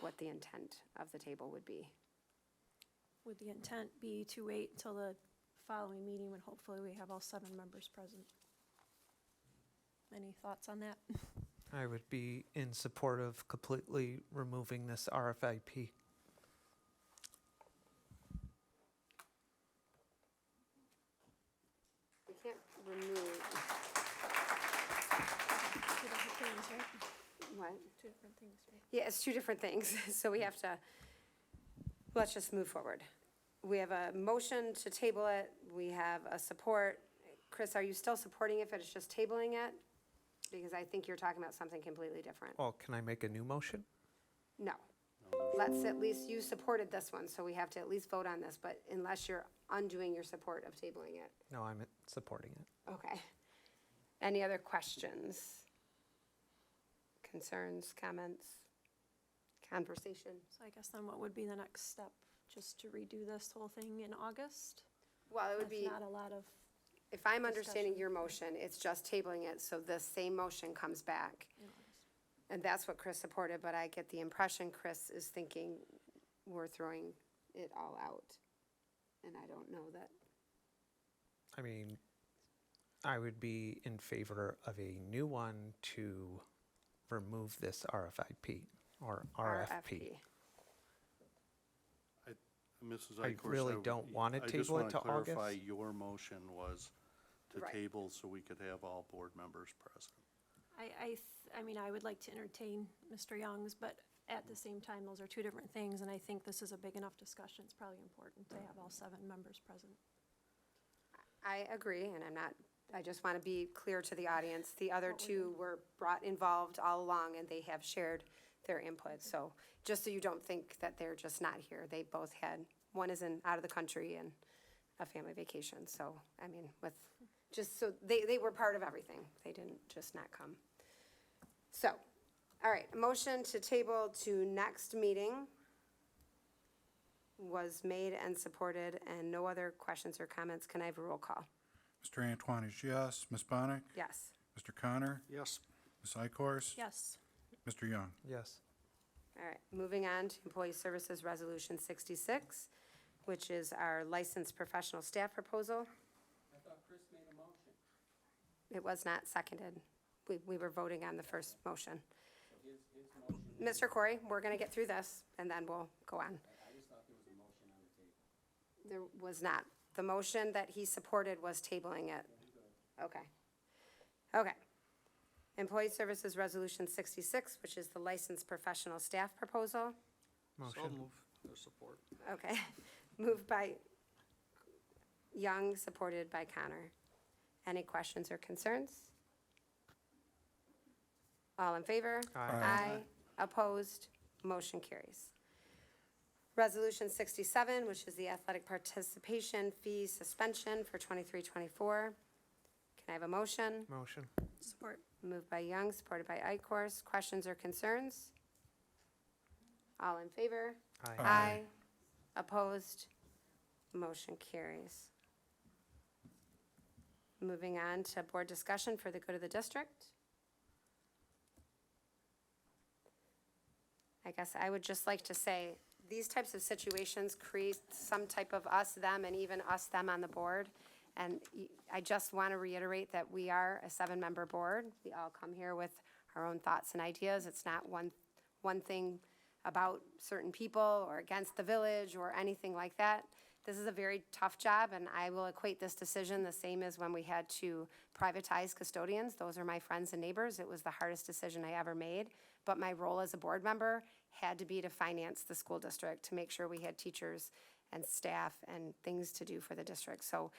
what the intent of the table would be. Would the intent be to wait till the following meeting when hopefully we have all 7 members present? Any thoughts on that? I would be in support of completely removing this RFIP. We can't remove, Two different things, right? what? Two different things, right? Yeah, it's two different things, so we have to, let's just move forward. We have a motion to table it, we have a support. Chris, are you still supporting if it's just tabling it? Because I think you're talking about something completely different. Oh, can I make a new motion? No. Let's at least, you supported this one, so we have to at least vote on this, but unless you're undoing your support of tabling it. No, I'm supporting it. Okay. Any other questions? Concerns, comments, conversation? So I guess then what would be the next step? Just to redo this whole thing in August? Well, it would With be, not a lot of, if I'm understanding discussion. your motion, it's just tabling it, so the same motion comes back. in August. And that's what Chris supported, but I get the impression Chris is thinking we're throwing it all out. And I don't know that. I mean, I would be in favor of a new one to remove this RFIP or RFP. Mrs. I Ikorst, really don't want to I just table it want to to clarify, August. your motion was to Right. table so we could have all board members present. I mean, I would like to entertain Mr. Young's, but at the same time, those are two different things, and I think this is a big enough discussion. It's probably important to have all 7 members present. I agree, and I just want to be clear to the audience. The other two were involved all along, and they have shared their input. So just so you don't think that they're just not here, they both had, one is out of the country and a family vacation. So, I mean, just so they were part of everything. They didn't just not come. So, all right, motion to table to next meeting was made and supported, and no other questions or comments. Can I have a roll call? Mr. Antoine is yes. Ms. Bonnet? Yes. Mr. Connor? Yes. Ms. Ikorst? Yes. Mr. Young? Yes. All right, moving on to Employee Services Resolution 66, which is our licensed professional staff proposal. I thought Chris made a motion. It was not seconded. We were voting on the first motion. His motion, Mr. Corey, we're going to get through this, and then we'll go on. I just thought there was a motion on the table. There was not. The motion that he supported was tabling it. Okay. Okay. Employee Services Resolution 66, which is the licensed professional staff proposal. Motion. Their support. Okay. Moved by Young, supported by Connor. Any questions or concerns? All in favor? Aye. Opposed? Motion carries. Resolution 67, which is the athletic participation fee suspension for 23-24. Can I have a motion? Motion. Support. Moved by Young, supported by Ikorst. Questions or concerns? All in favor? Aye. Opposed? Motion carries. Moving on to board discussion for the good of the district. I guess I would just like to say, these types of situations create some type of us, them, and even us, them on the board. And I just want to reiterate that we are a 7-member board. We all come here with our own thoughts and ideas. It's not one thing about certain people or against the village or anything like that. This is a very tough job, and I will equate this decision the same as when we had to privatize custodians. Those are my friends and neighbors. It was the hardest decision I ever made. But my role as a board member had to be to finance the school district, to make sure we had teachers and staff and things to do for the district. So,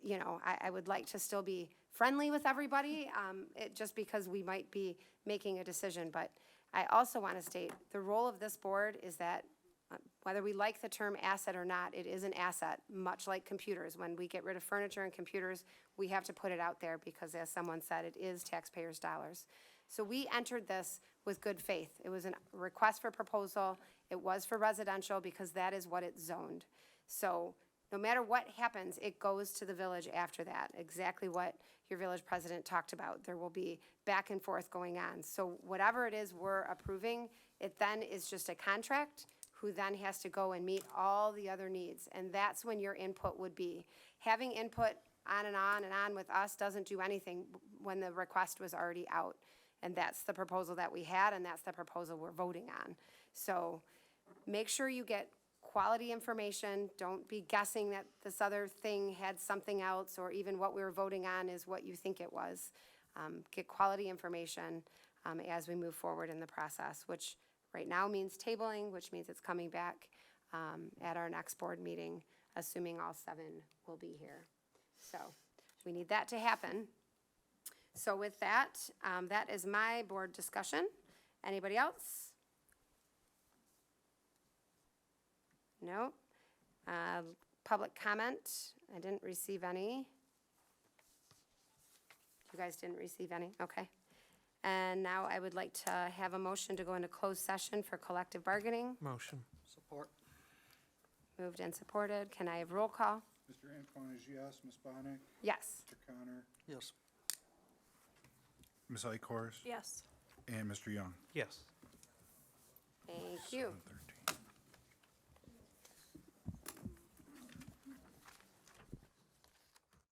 you know, I would like to still be friendly with everybody, just because we might be making a decision. But I also want to state, the role of this board is that whether we like the term asset or not, it is an asset, much like computers. When we get rid of furniture and computers, we have to put it out there because, as someone said, it is taxpayers' dollars. So we entered this with good faith. It was a request for proposal. It was for residential because that is what it's zoned. So no matter what happens, it goes to the village after that, exactly what your village president talked about. There will be back and forth going on. So whatever it is we're approving, it then is just a contract who then has to go and meet all the other needs. And that's when your input would be. Having input on and on with us doesn't do anything when the request was already out. And that's the proposal that we had, and that's the proposal we're voting on. So make sure you get quality information. Don't be guessing that this other thing had something else, or even what we were voting on is what you think it was. Get quality information as we move forward in the process, which right now means tabling, which means it's coming back at our next board meeting, assuming all 7 will be here. So we need that to happen. So with that, that is my board discussion. Anybody else? No? Public comment? I didn't receive any. You guys didn't receive any? Okay. And now I would like to have a motion to go into closed session for collective bargaining. Motion. Support. Moved and supported. Can I have roll call? Mr. Antoine is yes. Ms. Bonnet? Yes. Mr. Connor? Yes. Ms. Ikorst? Yes. And Mr. Young? Yes. Thank you. 7:30.